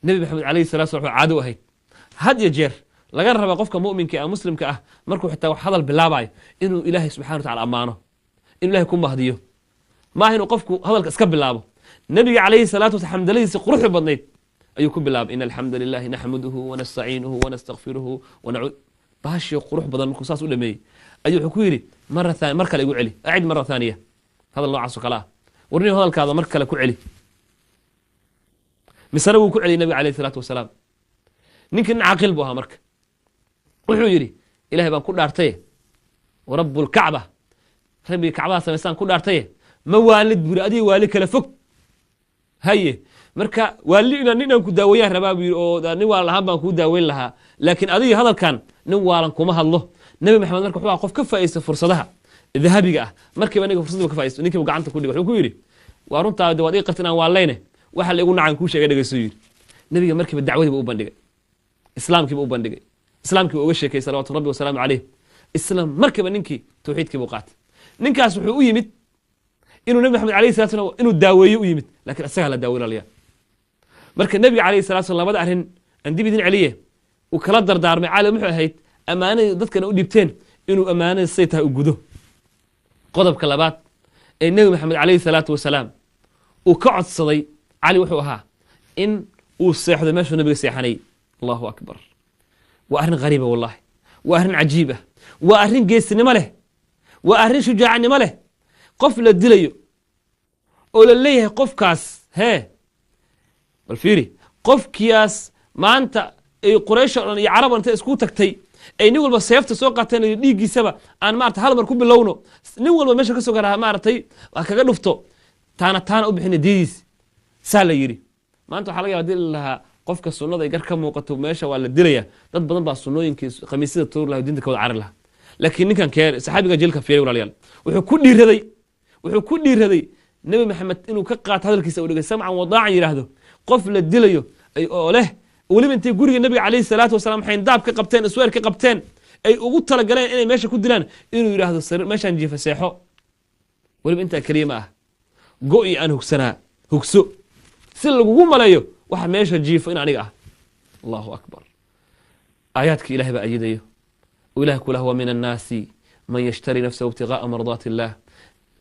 nebi maxamed calayhi salatu slam wuxuu caado u ahayd had iyo jeer laga raba qofka mu'minka ah muslimka ah markuu xitaa wax hadal bilaabayo inuu ilaahay subxana wa tacala ammaano inuu ilahay ku mahdiyo maaha inuu qofku hadalka iska bilaabo nebiga calayhi salaatu wasalaam xamdaladiisi quruxda badnayd ayuu ku bilaabay ina alxamda lilahi naxmaduhu wanastaciinuhu wanastakfiruhu wanacuud baashii qurux badan markuu saas u dhameeyey ayuu wuxuu ku yidhi mar kale igu celi acid mara thaaniya hadal noocaas oo kale ah warniyo hadalkaada mar kale ku celi misana wuu ku celiyay nabiga calayhi salaatu wasalaam ninkii nin caaqil buu ahaa marka wuxuu yidhi ilahay baan ku dhaartaye warabu lkacba rabbigii kacbaha samaystaan ku dhaartaye ma waalid buri adiga waali kala fog haye marka waali inaan nin aan ku daaweeyaan rabaa buu yidhi oo nin waalan ahaan baan kuu daaweyn lahaa laakiin adiga hadalkan nin waalan kuma hadlo nabi maxamed marka wuxuu qof ka faa'iisto fursadaha dahabiga ah markiiba aniga fursadda ka faa'iisto ninkii gacanta ku dhigay wuxuu ku yiri waa runtaa waad ii qartin aan waalayne waxa la igu nacan ku sheegay dhageyso yiri nabiga markiiba dacwadiiba u bandhigay islaamkiiba u bandhigay islaamkiiba uga sheekay salawaatu rabbi wa salaamu alayhi islaam markiiba ninkii tawxiidkiiba u qaatay ninkaas wuxuu u yimid inuu nabi maxamed alayhi salaatu wasallam inuu daaweeyo u yimid laakiin asaga la daaweynaya marka nabiga alayhi salaatu wasallam labada arrin aan dib idin celiye uu kala dardaarmay cali muxuu ahayd amaanada dadkana u dhibteen inuu amaanada say tahay u gudo qodobka labaad ee nabi maxamed alayhi salaatu wasalaam uu ka codsaday cali wuxuu ahaa in uu seexdo meeshuu nabiga seexanay allahu akbar waa arrin qariiba wallahi waa arrin cajiiba waa arrin geesinimo leh waa arrin shujaacnimo leh qof la dilayo oo la leeyahay qofkaas hee bal fiiri qofkiyaas maanta ay quraysh oo dhan iyo carab inta isku tagtay ay nin walba seefta soo qaateen iyo dhiiggiisaba aan maarta hal mar ku bilowno nin walba meesha ka soo garaa maartay waa kaga dhufto taana u bixin diis saa la yiri maanta waxa laga yaabaa dil laha qofka sunnada gar ka muuqato meesha waa la dilaya dad badan baa sunnooyinkiisa khamiisada toor laha diinta kooda carar laha laakiin ninkan kee saxaabiga jilka fiiray walaalayaal wuxuu ku dhiiraday nabi maxamed inuu ka qaato hadalkiisa oo dhigay samcan wadaacan yiraahdo qof la dilayo ay oo leh waliba intay guriga nabiga alayhi salaatu wasalaam xayn daab ka qabteen isweer ka qabteen ay ugu tala galeen inay meesha ku dilaan inuu yiraahdo meeshan jiifa seexo waliba inta kariima ah go'i aan hugso si lagu maleeyo waxa meesha jiifo in aniga ah allahu akbar aayaadka ilaahay baa ayidayo ilaahay kula huwa min an-naasi man yashtari nafsahu ibtigaa'a mardaati illah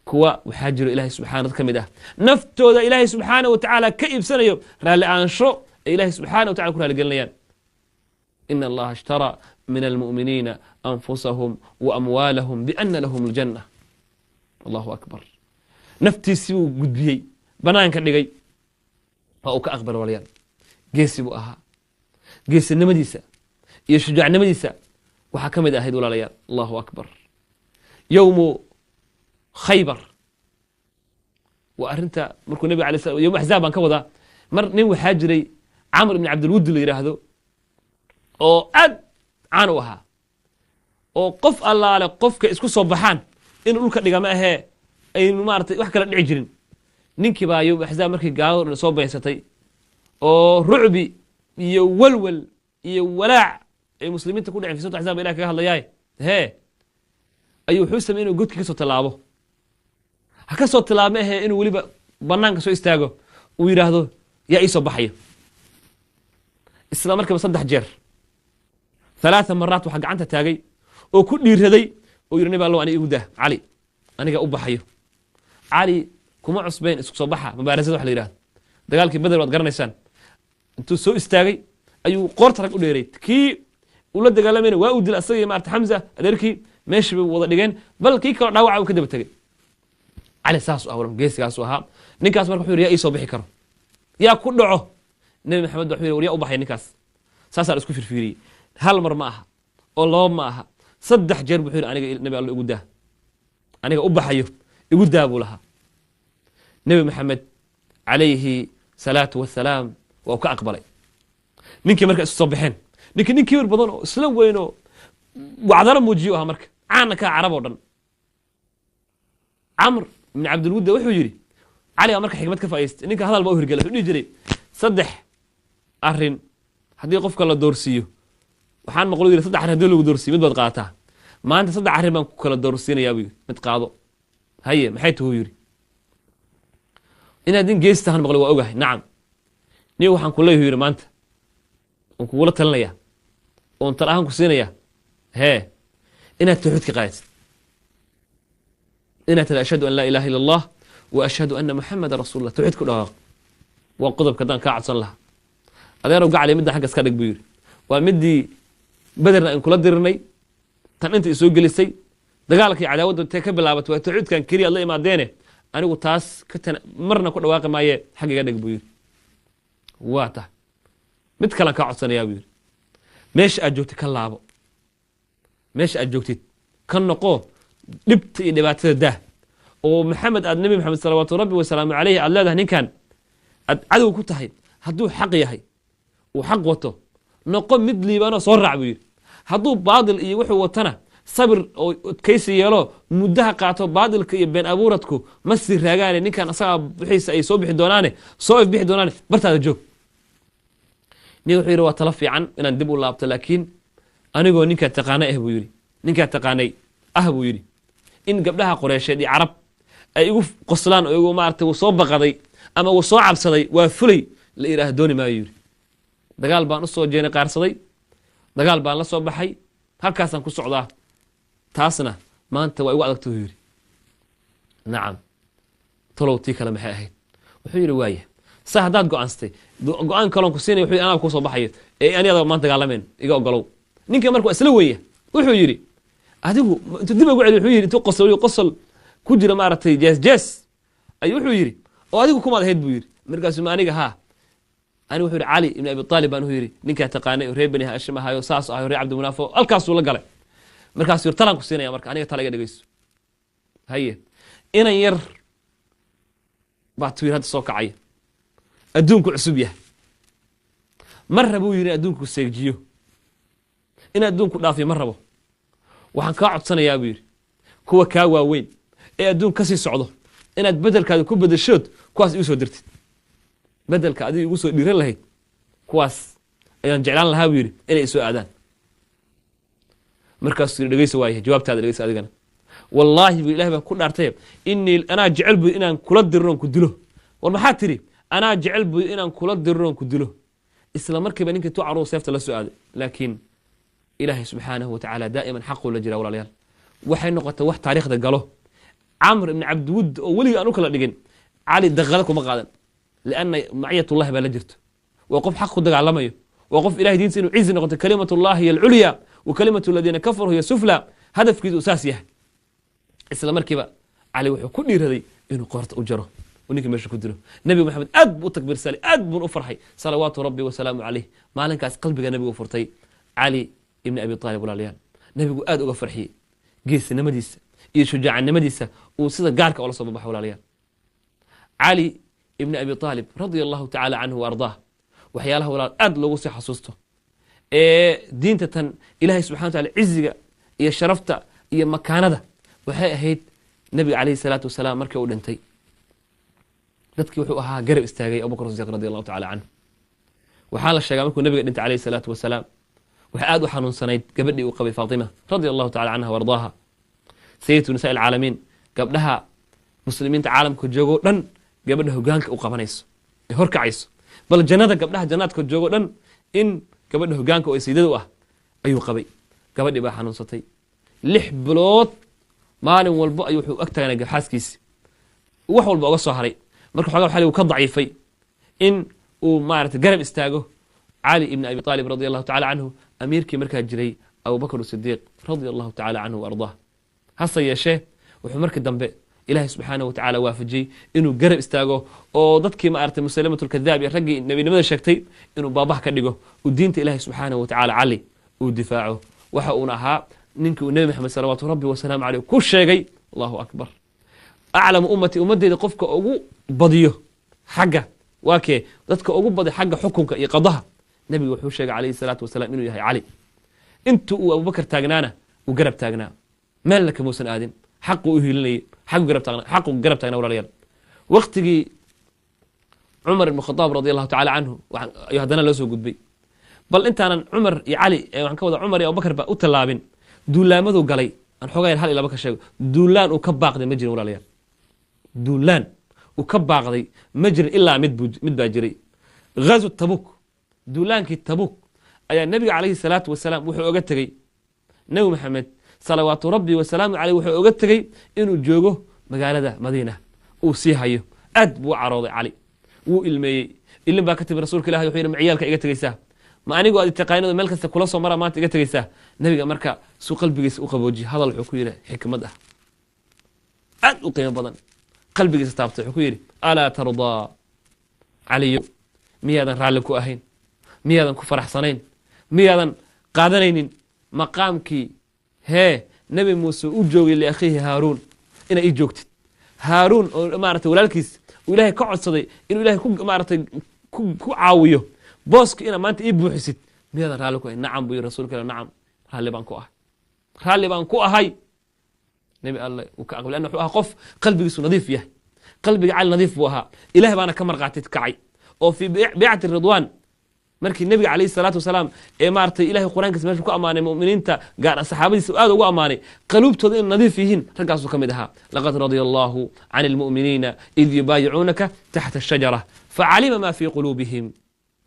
kuwa waxaa jiro ilaahay subxaanahu ka mid ah naftooda ilaahay subxaanahu wa tacaala ka iibsanayo raalli aansho ilaahay subxaanahu wa tacaala ku raali gelinayaan ina allaha ishtara min almu'miniina anfusahum wa amwaalahum bianna lahum aljanna allahu akbar naftiisii uu gudbiyey banaanka dhigay waa uu ka aqbal walayaal geesi buu ahaa geesinimadiisa iyo shujaacnimadiisa waxaa ka mid ahayd walaalayaal allahu akbar yowmu khaybar waa arrinta markuu nabiga alay slam yowm axzaab baan ka wadaa mar nin waxaa jiray camr ibn cabdilwud la yidhaahdo oo aad caan u ahaa oo qof allaale qofka isku soo baxaan inuu dhulka dhigama ahee aynu maaratay wax kala dhici jirin ninkii baa yowm axzaab markii gaalado dhan soo baysatay oo rucbi iyo walwal iyo walaac ay muslimiinta ku dhaceen fi suurat axzaab ilahi kaga hadlayaay hee ayuu wuxuu sameeyey inuu godkii ka soo tallaabo ha ka soo tilaabma ahee inuu weliba banaanka soo istaago uu yidhaahdo yaa ii soo baxayo isla markiiba 3 jeer 3 maraat waxa gacanta taagay oo ku dhiiraday oo yiri nabi allah aniga igu daa cali aniga u baxayo cali kuma cusbeen isku soo baxa mubaarasada wax la yiraahdo dagaalkii badar waad garanaysaan intuu soo istaagay ayuu qoorta rag u dheeray kii ula dagaalameen waa uu dil asagii maarta Hamza adeerkii meeshii bay wada dhigeen bal kii kale dhaawac uu ka daba tagay cali saas oo awran geesigaas oo ahaa ninkaas marka wuxuu yaa ii soo bixi karo yaa ku dhaco nabi maxamed wuxuu yiri yaa u baxay ninkaas saasaan isku firfiiriyay hal mar ma aha oo laba ma aha 3 jeer wuxuu yiri aniga nabi allah igu daa aniga u baxayo igu daa buu lahaa nabi maxamed alayhi salaatu wassalaam waa ka aqbalay ninkii marka isoo baxeen ninkii kibir badan oo isla weyn oo wacdana muujiyo aha marka caana ka carab oo dhan amr ibn cabdilwud wuxuu yiri cali marka xigmad ka faa'iistay ninka hadal baa u hirgalay wuxuu jiray 3 arrin hadii qofka la doorsiyo waxaan maqlo yiri 3 arrin hadii lagu doorsiyo mid baad qaataa maanta 3 arrin baan ku kala doorsiinayaa buu mid qaado haye maxay tuu yiri inaad geestahan maqlo waa ogahay nacam nii waxaan ku leeyahay yiri maanta oo ku wala talinaya oo tarahan ku siinaya hee inaad tawxiid ka qaadid inaad ashhadu an la ilaha illa allah wa ashhadu anna muhammadar rasuulullah tawxiid ku dhawaaq waa qodobka dan ka cadsan laha adeero gacali midda xagga iska dhig buu yiri waa midii badarna in kula dirinay tan inta soo gelisay dagaalkii cadaawada ka bilaabatay waa tawxiidkan kaliya la imaadeene anigu taas ka marna ku dhawaaqi maaye xagga dhig buu yiri waata mid kale ka codsanaya buu yiri meesha aad joogtid ka laabo meesha aad joogtid ka noqo dhibta iyo dhibaatada daa oo maxamed aad nabi maxamed salawaatu rabbi wa salaamu alayhi aad leedahay ninkan aad cadow ku tahay hadduu xaq yahay uu xaq wato noqo mid liibano soo raac buu yiri hadduu baadil iyo wuxuu watana sabir oo adkaysi yeelo muddaha qaato baadilka iyo been abuuradku ma sii raagaane ninkan asaga wixiisa ay soo bixi doonaane soo ifbixi doonaane bartaada joog nin wuxuu yidhi waa tala fiican inaan dib u laabto laakiin anigoo ninkaa taqaana ah buu yidhi ninkaa taqaanay ah buu yidhi in gabdhaha qoreysheed iyo carab ay igu qoslaan oo igu maaragtay uu soo baqaday ama uu soo cabsaday waa fulay la yidhaah dooni maayo yidhi dagaal baan u soo jeeni qaarsaday dagaal baan la soo baxay halkaasaan ku socdaa taasna maanta waa igu adagta yidhi nacam talow tii kale maxay ahayd wuxuu yidhi waaya saa haddaad go'aansatay go'aan kaloon ku siinaya wuxuu anaa kuu soo baxayo ee aniada maanta dagaalameen iga ogolow ninka marka waa isla weeya wuxuu yidhi adigu intuu dib ugu celi wuxuu yidhi intuu qosol ku jira maaragtay jees ayuu wuxuu yidhi oo adigu kumaad ahayd buu yidhi markaasuu ma aniga haa anigu wuxuu yidhi cali ibn abi aalib baan wuxuu yidhi ninkaa taqaanay oo reer bani haashim ahayo saas ahayo reer cabdimunaaf oo halkaasuu la galay markaasuu yidhi talaan ku siinaya marka aniga tala iga dhegeyso haye inan yar baa tuu yidhi hadda soo kacaya adduunku cusub yahay ma rabuu yidhi adduunku seegjiyo in adduunku dhaafiyo ma rabo waxaan kaa codsanayaa buu yidhi kuwa kaa waaweyn ee adduun ka sii socdo inaad bedelkaada ku bedeshood kuwaas igu soo dirtid bedelka adiga igu soo dhiiran lahayd kuwaas ayaan jeclaan lahaa buu yidhi inay isoo aadaan markaasuu yidhi dhegeyso waayahay jawaabtaada dhegeyso adigana wallaahi buu ilahi baan ku dhaartay inii anaa jecel buu inaan kula diriroon ku dilo war maxaa tiri anaa jecel buu inaan kula diriroon ku dilo isla markiiba ninkii tu caruu seefta la soo aaday laakiin ilaahay subxaanahu watacaala daa'iman xaquu la jira walaalayaal waxay noqotay wax taariikhda galo camr ibni cabdiwud oo weligii aan u kala dhigin cali daqala kuma qaadan lianna maciyatullahi baa la jirto waa qof xaq ku dagaalamayo waa qof ilahay diintiisa inuu cizi noqoto kalimatullahi hiya alculya wa kalimatu aladiina kafaruu hiya sufla hadafkiisu uu saas yahay isla markiiba cali wuxuu ku dhiiraday inuu qoorta u jaro oo ninka meesha ku dilo nebigu maxamed aad buu u takbiir salay aad buun u farxay salawaatu rabbi wasalaamu calayh maalinkaas qalbiga nebigu furtay cali ibni abi aalib walaalayaal nebigu aad uga farxiyey geesinimadiisa iyo shujaacanimadiisa uu sida gaarka oola soo babaxo walaalayaal cali ibni abi aalib radia allahu tacaala canhu wa ardaah waxyaalaha walaal aad loogu sii xasuusto ee diinta tan ilaahay subxana wa taala ciziga iyo sharafta iyo makaanada waxay ahayd nebiga calayhi salaatu wasalaam markii uu dhintay dadkii wuxuu ahaa garab istaagay abubakr sidiiq radi allahu tacala canhu waxaa la sheegaa markuu nebiga dhintay calayhi salaatu wasalaam waxay aad u xanuunsanayd gabadhii uu qabay faatima radia allahu tacala canha wardaaha sayidatu nisaa alcaalamiin gabdhaha muslimiinta caalamka joogoo dhan gabadha hogaanka u qabanayso ee horkacayso bal jannada gabdhaha jannaadka joogoo dhan in gabadha hogaanka oo sayidada u ah ayuu qabay gabadhii baa xanuunsatay 6 bilood maalin walbo ayuu wuxuu ag taganay xaaskiisi wax walba uga soo haray marka xogaa xali uu ka daciifay in uu maaragtay garab istaago cali ibn abi aalib radi allahu tacala canhu amiirkii markaa jiray abubakr sidiiq radi allahu tacala canhu waardaah hase yeeshee wuxuu markii dambe ilaahay subxaanahu watacaala waafajiyey inuu garab istaago oo dadkii maaragtay musalimat lkadaab iyo raggii nebinimada sheegtay inuu baabaha ka dhigo uu diinta ilaahay subxaanahu watacaala cali uu difaaco waxa uuna ahaa ninkii uu nebi maxamed salawaatu rabbi wasalaamu caleyh ku sheegay allahu akbar aclamu ummati ummadeyda qofka ugu badiyo xagga waa kee dadka ugu baday xagga xukunka iyo qadaha nebiga wuxuu sheegay calayhi salaatu wasalaam inuu yahay cali intu uu abubakar taagnaana uu garab taagnaa meelna kamuusan aadin xaqu u hiilinayay xaqu garab taagnaa walaalayaal waqtigii cumar ibn khadaab radi allahu tacala canhu ayuu haddana loo soo gudbay bal intaanan cumar iyo cali waxaan ka wada cumar iyo abubakar ba u tallaabin duulaamaduu galay aan xoogaa hal iyo laba ka sheego duulaan uu ka baaqday ma jirin walaalayaal duulaan uu ka baaqday ma jirin ilaa mid baa jiray ghazu tabuk duulaankii tabuk ayaa nebiga calayhi salaatu wasalaam wuxuu oga tegey nebi maxamed salawaatu rabbi wasalaamu caleyh wuxuu oga tegey inuu joogo magaalada madiina uu sii hayo aad buu carooday cali wuu ilmeeyey ilin baa ka timi rasuulka ilahi wuxuu yidhi ma ciyaalka iga tegeysaa ma anigoo aad taqaanado meel kasta kula soo mara maanta iga tegeysaa nebiga marka suu qalbigiisa u qaboojiye hadal wuxuu ku yidhi xikmad ah aad u qiimo badan qalbigiisa taabtay wuxuu ku yidhi alaa tardaa caliyo miyaadan raalli ku ahayn miyaadan ku faraxsanayn miyaadan qaadanaynin maqaamkii hee nebi muuse u joogay liakhiihi haaruun inay ii joogtid haaruun oo maaragtay walaalkiis uu ilaahay ka codsaday inuu ilahay maaragtay ku caawiyo booska inaa maanta ii buuxisid miyaadan raalli ku ahayn nacam buu yidhi rasuulka ilah nacam raalli baan ku ah raalli baan ku ahay nabi allah uu ka aqbalay wuxuu ahaa qof qalbigiisu nadiif yahay qalbiga cali nadiif buu ahaa ilaahay baana ka marqaatid kacay oo fi bi'ati ridwan markii nabiga calayhi salaatu wasalaam ee maartay ilaahay quraankiisa meesha ku amaanay mu'miniinta gaar saxaabadiisa aad ugu amaanay qalubtooda in nadiif yihiin raggaas ka mid ahaa laqad radiyallahu 'anil mu'minina id yubay'unaka tahta ash-shajara fa'alima ma fi qulubihim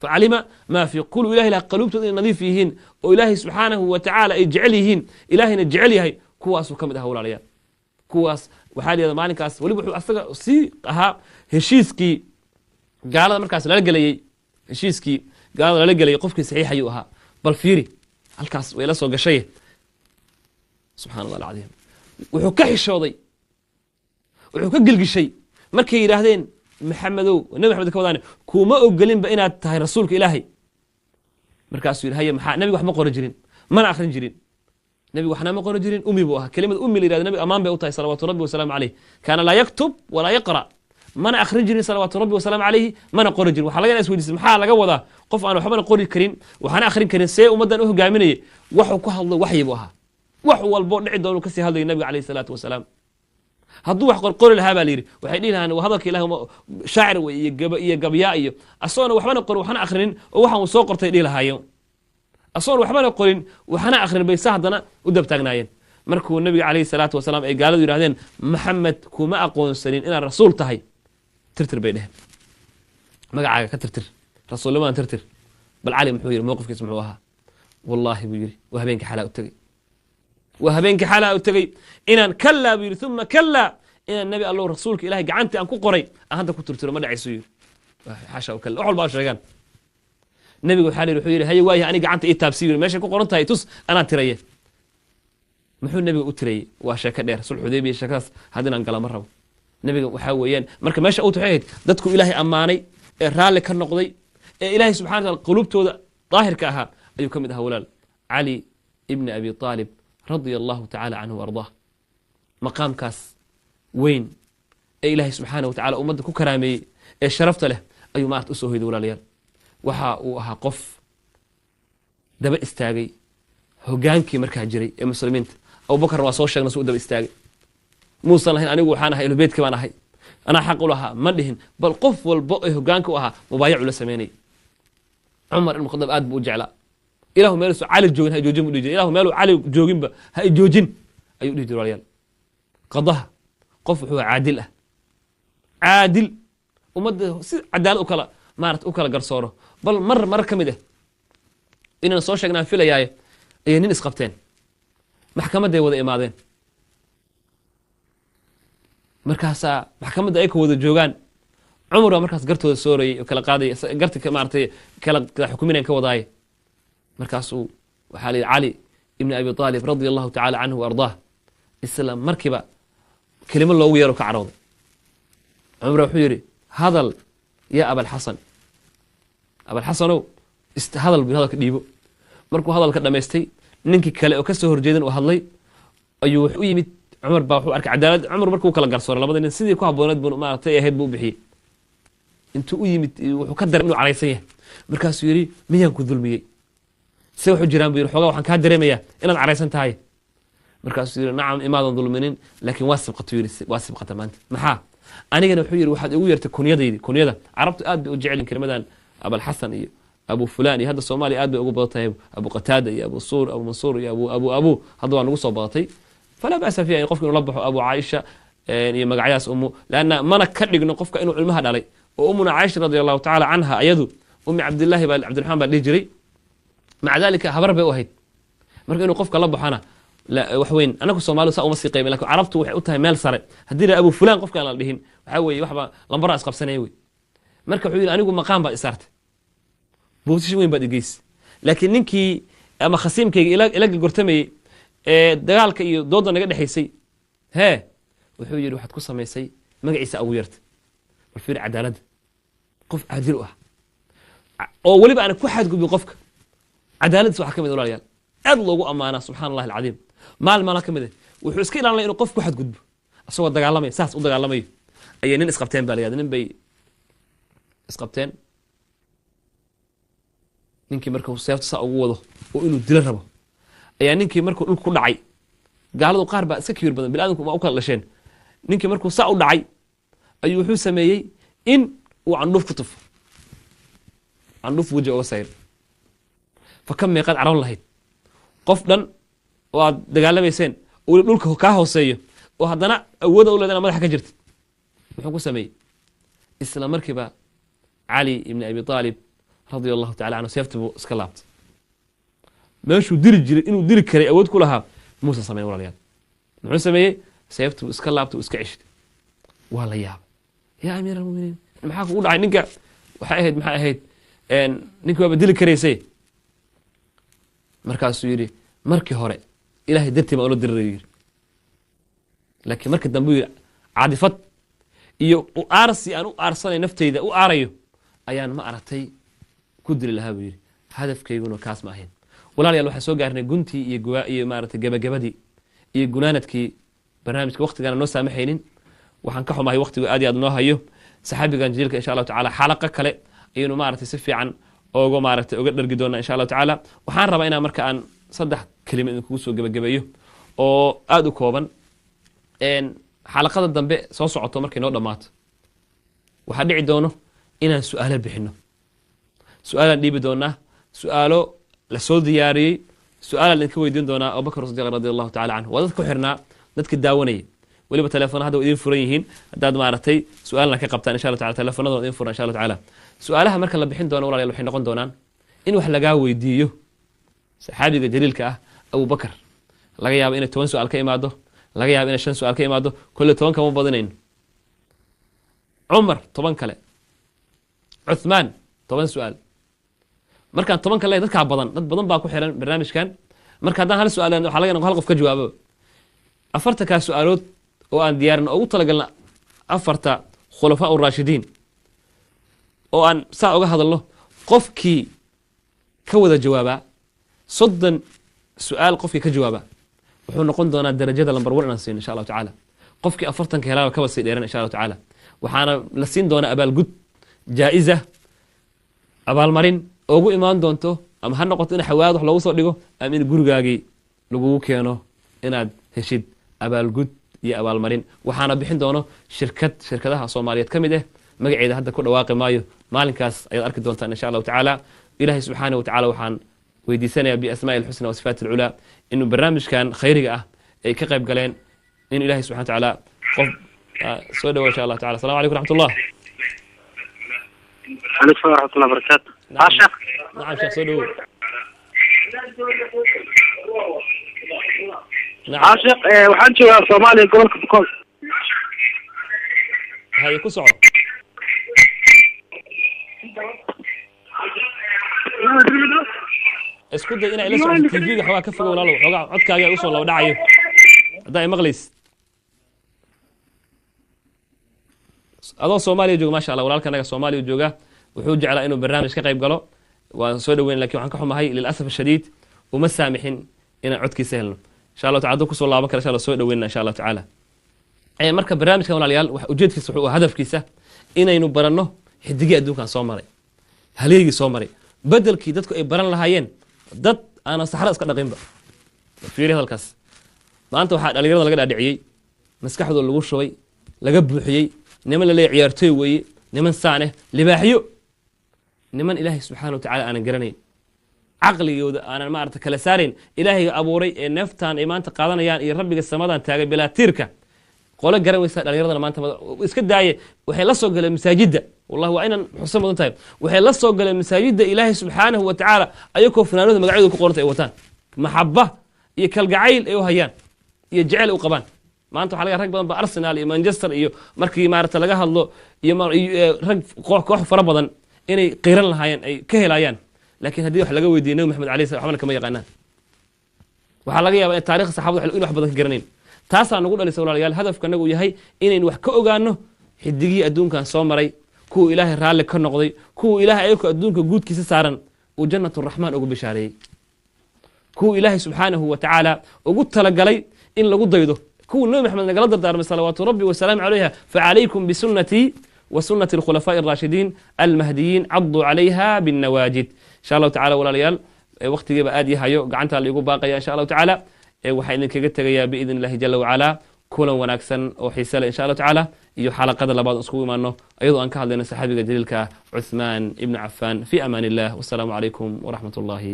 fa'alima ma fi qulubi ilahi la qalubtooda in nadiif yihiin oo ilaahay subhanahu wa ta'ala ay jecel yihiin ilaahayna jecel yahay kuwaas ka mid ahaa walaalayaal kuwaas waxa leeyahay maalinkaas waliba wuxuu asaga si ahaa heshiiskii gaalada markaas la galayay heshiiskii gaalada la galay qofkii saxiix ayuu ahaa bal fiiri halkaas way la soo gashay subhanallahi alazim wuxuu ka xishooday wuxuu ka gilgishay markay yiraahdeen maxamedow nabi maxamed ka wadaan kuma ogolin ba inaad tahay rasuulka ilaahay markaas uu yiraahday maxaa nabi wax ma qoro jirin mana akhrin jirin nabi waxna ma qoro jirin ummi buu ahaa kelimada ummi la yiraahdo nabi amaan bay u tahay salawaatu rabbi wa salaamu alayhi kana la yaktub wala yaqra mana akhrin jirin salawaatu rabbi wa salaamu alayhi mana qoro jirin waxa laga isweydiisay maxaa laga wadaa qof aan waxba qori karin waxana akhrin karin see ummadan u hogaaminay wuxuu ku hadlo waxyi buu ahaa wax walbo dhici doono ka sii hadlay nabiga calayhi salaatu wasalaam hadduu wax qori lahaa baa yiri waxay dhiilaan hadalka ilaahay shaacir way iyo gabya iyo asoona waxba qori waxana akhrin oo waxa uu soo qortay dhiilahaayo asoon waxba qorin waxana akhrin bay sahdana u dabtaagnaayeen markuu nabiga calayhi salaatu wasalaam ay gaaladu yiraahdeen maxamed kuma aqoonsanin inaad rasuul tahay tirtir bay dheheen magacaaga ka tirtir rasuulnimada tirtir bal cali muxuu yiri mowqifkiisa muxuu ahaa wallahi buu yiri waa habeenka xalaa u tagay waa habeenka xalaa u tagay inaan kalla buu yiri thumma kalla inaan nabi allah rasuulka ilaahay gacantii aan ku qoray aan hadda ku tirtiro ma dhacayso yiri xasha u kalla waxal baa sheegan nabigu xaliir wuxuu yiri hay waayi aniga gacanta ii taabsi yiri meesha ku qoran tahay tus ana tiraye muxuu nabiga u tirayay waa sheeko dheer sulh xudaybiya sheekaas hadinaan gala ma rabo nabiga waxa weeyaan marka meesha uu tahay dadku ilaahay amaanay ee raali ka noqday ee ilaahay subhanahu wa ta'ala qulubtooda daahirka ahaa ayuu kamid ahaa walaal ali ibn abi talib radiyallahu ta'ala anhu warḍah maqaamkaas weyn ee ilaahay subhanahu wa ta'ala ummadda ku karaamay ee sharafta leh ayuu maart u soo hoyday walaalayaal waxa uu ahaa qof daba istaagay hogaankii markaa jiray ee muslimiinta Abu Bakar waa soo sheegnay soo daba istaagay muusan lahayn anigu waxaan ahay ilbeedka baan ahay ana xaq u lahaa ma dhihin bal qof walba ee hogaanka u ahaa mubaayac la sameeyay Umar ibn Khattab aad buu jeclaa ilaahu meel soo cali joogin ha joojin buu dhigay ilaahu meel cali joogin ba ha joojin ayuu dhigay walaal qadaha qof wuxuu caadil ah caadil ummadda si cadaalad u kala maarad u kala garsooro bal mar kamid ah inaan soo sheegnaa filayaay ay nin isqabteen maxkamadda ay wada imaadeen markaas maxkamadda ay ku wada joogan Umar waa markaas gartooda soorayay oo kala qaaday garti ka maartay kala xukumineen ka wadaay markaas uu waxa li Ali ibn Abi Talib radiyallahu ta'ala anhu warḍah islam markiba kelimo loogu yeero ka carooday Umar wuxuu yiri hadal ya Abul Hasan Abul Hasanow istihadal bi hadalka dhiibo markuu hadalka dhameystay ninkii kale oo ka soo horjeedan oo hadlay ayuu wuxuu yimid Umar baa wuxuu arkay cadaalad Umar markuu kala garsooro labada nin sidii ku habooneed buu maartay ahayd buu bixiyay intuu u yimid wuxuu ka dareemay inuu careysan yahay markaas uu yiri miyaan ku dulmiyay si wuxuu jiraan buu yiri xogaa waxaan ka dareemayaa inaad careysan tahay markaas uu yiri nacam imaadan dulminin laakiin waasibqatu yiri waasibqata maanta maxaa anigana wuxuu yiri waxaad ugu yeertay kunyada carabtu aad bay u jecelin kalimadan Abul Hasan iyo Abu Fulan iyo hada Soomaali aad bay ugu badatay Abu Qatada iyo Abu Sur Abu Mansur iyo Abu hada waa nagu soo badatay fala baasa fi ay qofka inuu la baxo Abu Aisha iyo magacayaas laana mana ka dhigno qofka inuu ilmaha dhalay oo umuna Aisha radiyallahu ta'ala anha ayadu ummi Abdullah ibn Abdurrahman baa dhijiray maca dalika habar bay u ahayd marka inuu qofka la baxana la wax weyn anagu Soomaali saa uma sii qeybin laakiin carabtu waxay u tahay meel sare hadii Abu Fulan qofka aan la dhihin waxa weey waxba lambar is qabsanay weey marka wuxuu yiri anigu maqaan baa isaartay boosishin weyn baad igeys laakiin ninkii ama khasiimkayga ila gortamay ee dagaalka iyo dooda naga dhaxaysay wuxuu yiri waxaad ku sameysay magaciisa ugu yartay bal fiir cadaalad qof caadil ah oo waliba aan ku xadgudbin qofka cadaaladdu waxa kamid walaalayaal aad loogu amaana subhanallahi alazim maal kamid wuxuu iska ilaalinay inuu qof ku xadgudbo asagoo dagaalamay saas u dagaalamay ayay nin isqabteen baa leeyahay nin bay isqabteen ninkii markuu seefta ugu wado oo inuu dilo rabo ayaa ninkii markuu dhulka ku dhacay gaaladu qaar baa iska kibir badan bini'aadamku ma u kala dhasheen ninkii markuu saa u dhacay ayuu wuxuu sameeyey in uu candhuuf ku tufo candhuuf weji oga sayr fa ka meeqaad caroon lahayd qof dhan oo aad dagaalamayseen weli dhulka kaa hooseeyo oo haddana awooda u leedana madaxa ka jirta muxuu ku sameeyey isla markiiba cali ibni abi aalib radia allahu tacala canhu seefti buu iska laabtay meeshuu dili jiray inuu dili karay awood ku lahaa muusan sameyn walaalayaal muxuu sameeyey seeftuu iska laabtay iska ceshtay waa la yaabay yaa amiir almuminiin maxaa kugu dhacay ninka maxay ahayd ninka waaba dili karaysay markaasuu yidhi markii hore ilahay dartii baan ula dirirayo yidhi laakiin markii dambe u yidhi cadifad iyo u aarsi aan u aarsanay nafteyda u aarayo ayaan ma aragtay ku dili lahaa buu yidhi hadafkayguna kaas ma ahayn walaalayaal waxaan soo gaarnay guntii iyo maaragtay gabagabadii iyo gunaanadkii barnaamijka waqtigaana noo saamaxaynin waxaan ka xumahay waqtigu aad iyo aad noo hayo saxaabigan jaliilka insha allahu tacala xalaqa kale ayaynu maaragtay si fiican oga maaragtay oga dhargi doonaa insha allahu tacaala waxaan rabaa inaan marka aan 3 kelima idinkugu soo gabagabeeyo oo aad u kooban xalaqada dambe soo socoto markay noo dhammaato waxaa dhici doono inaan su-aalo bixino su-aalaan dhiibi doonaa su-aalo la soo diyaariyey su-aalaan idinka weydiin doonaa abubakr sadiq radi allahu tacala canhu waa dadka ku xirnaa dadka daawanayay weliba telefoona hadda idin furan yihiin haddaad maaragtay su-aalna ka qabtaan insha allah tacala telefoonadooda idin furan insha allah tacala su-aalaha marka la bixin doono walaalayaal waxay noqon doonaan in wax lagaa weydiiyo saxaabiga jaliilka ah abubakar laga yaabo inay 10 su-aal ka imaado laga yaabo inay 5 su-aal ka imaado kolle 10 kama badinayno cumar 10 kale cuthmaan 10 su-aal markaan 10 kale dadkaa badan dad badan baa ku xiran barnaamijkan marka haddaan hal su-aal waxaa laga yaabaa hal qof ka jawaabo 4 kaa su-aalood oo aan diyaarin oo ugu talagalna 4 khulafaa ur-raashidiin oo aan saa uga hadalno qofkii ka wada jawaabaa 30 su-aal qofkii ka jawaaba wuxuu noqon doonaa darajada lambar 1 inaan siin insha allahu tacaala qofkii 40 ka helaa kaba sii dheeran insha allahu tacaala waxaana la siin doonaa abaalgud jaa-iza abaalmarin ugu imaan doonto ama ha noqoto in xawaad wax loogu soo dhigo ama in gurigaagii lagugu keeno inaad heshid abaalgud iyo abaalmarin waxaana bixin doono shirkadaha Soomaaliyeed kamid ah magaceeda hadda ku dhawaaqi maayo maalinkaas ayaad arki doontaan insha allahu tacaala ilaahay subxaanahu wa tacaala waxaan weydiisanayaa biasmaa'i alxusna wa sifaati alculaa inuu barnaamijkan khayriga ah ay ka qayb galeen in ilaahay subxana wa tacaala qof soo dhawo insha allah taala assalamu calaykum raxmat ullah عليكم ورحمة الله وبركاته. نعم شيخ. نعم شيخ سودو. نعم. شيخ waxaan joogaa Soomaaliya gobolka Boqol. هاي ku soco. isku day inay la socoto TV-ga xogaa ka fogow walaalow xogaa codkaaga u soo laba dhacayo hadaa ay maqlays adoo Soomaaliya jooga maasha Allah walaalkanaga Soomaaliya jooga wuxuu jeclaa inuu barnaamij ka qayb galo waan soo dhaweyn laakiin waxaan ka xumahay lilasaf shadiid uma saamixin inaan codkiisa helno insha Allah tacaala ku soo laaban kara insha Allah soo dhaweyn insha Allah tacaala marka barnaamijkan walaalayaal wax ujeedkiisa wuxuu hadafkiisa inaynu baranno xidigii adduunkan soo maray halyeegii soo maray bedelkii dadku ay baran lahaayeen dad aan saxra iska dhaqinba fiiri halkaas maanta waxa dhalinyarada laga dhaadhiciyay maskaxdooda lagu shubay laga buuxiyay niman la leeyahay ciyaartoy weeye niman saane libaaxiyo niman ilaahay subxaanahu wa tacaala aanan garanayn caqligooda aanan maaragta kala saarayn ilaahayga abuuray ee neeftaan ay maanta qaadanayaan iyo rabbiga samadan taagay bilaa tiirka qolo garan weysa dhalinyaradana maanta iska daaye waxay la soo galeen masaajidda wallahi waa inaan xusan mudan tahay waxay la soo galeen masaajidda ilaahay subxaanahu wa tacaala ayagoo fanaanada magacyadooda ku qoranta ay wataan maxaba iyo kalgacayl ay u hayaan iyo jecel u qabaan maanta waxaa laga rag badan ba Arsenal iyo Manchester iyo markii maarta laga hadlo iyo rag koox fara badan inay qiiran lahaayeen ay ka helayaan laakiin haddii wax laga weydiiyo Nabi Maxamed Cali sallallahu alayhi wasallam kama yaqaanaan waxa laga yaabaa in taariikhda saxaabada wax badan ka garaneen taasaan nagu dhalisay walaalayaal hadafkanagu uu yahay inaynu wax ka ogaano xidigii adduunkan soo maray kuwa ilaahay raalli ka noqday kuwa ilaahay ayagoo adduunka guudkiisa saaran uu jannatu raxmaan ugu bishaareeyey kuwa ilaahay subxaanahu wa tacaala ugu talagalay in lagu daydo kuwa Nabi Maxamed nagala dardaarmay salawaatu rabbi wa salaamu calayha fa calaykum bisunnatii wa sunnati alkhulafaa'i ar-raashidiin almahdiyiin caddu calayha binnawaajid insha allahu tacaala walaalayaal waqtigeeba aad yahayo gacanta la igu baaqaya insha allahu tacaala waxaa idinkaga tegayaa biidn illahi jala wacalaa kulan wanaagsan oo xiise leh insha allahu tacaala iyo xalaqada labaad iskugu imaano ayadoo aan ka hadlayno saxaabiga jaliilka cuthmaan ibnu cafaan fi amaan illah wasalaamu calaykum waraxmat ullahi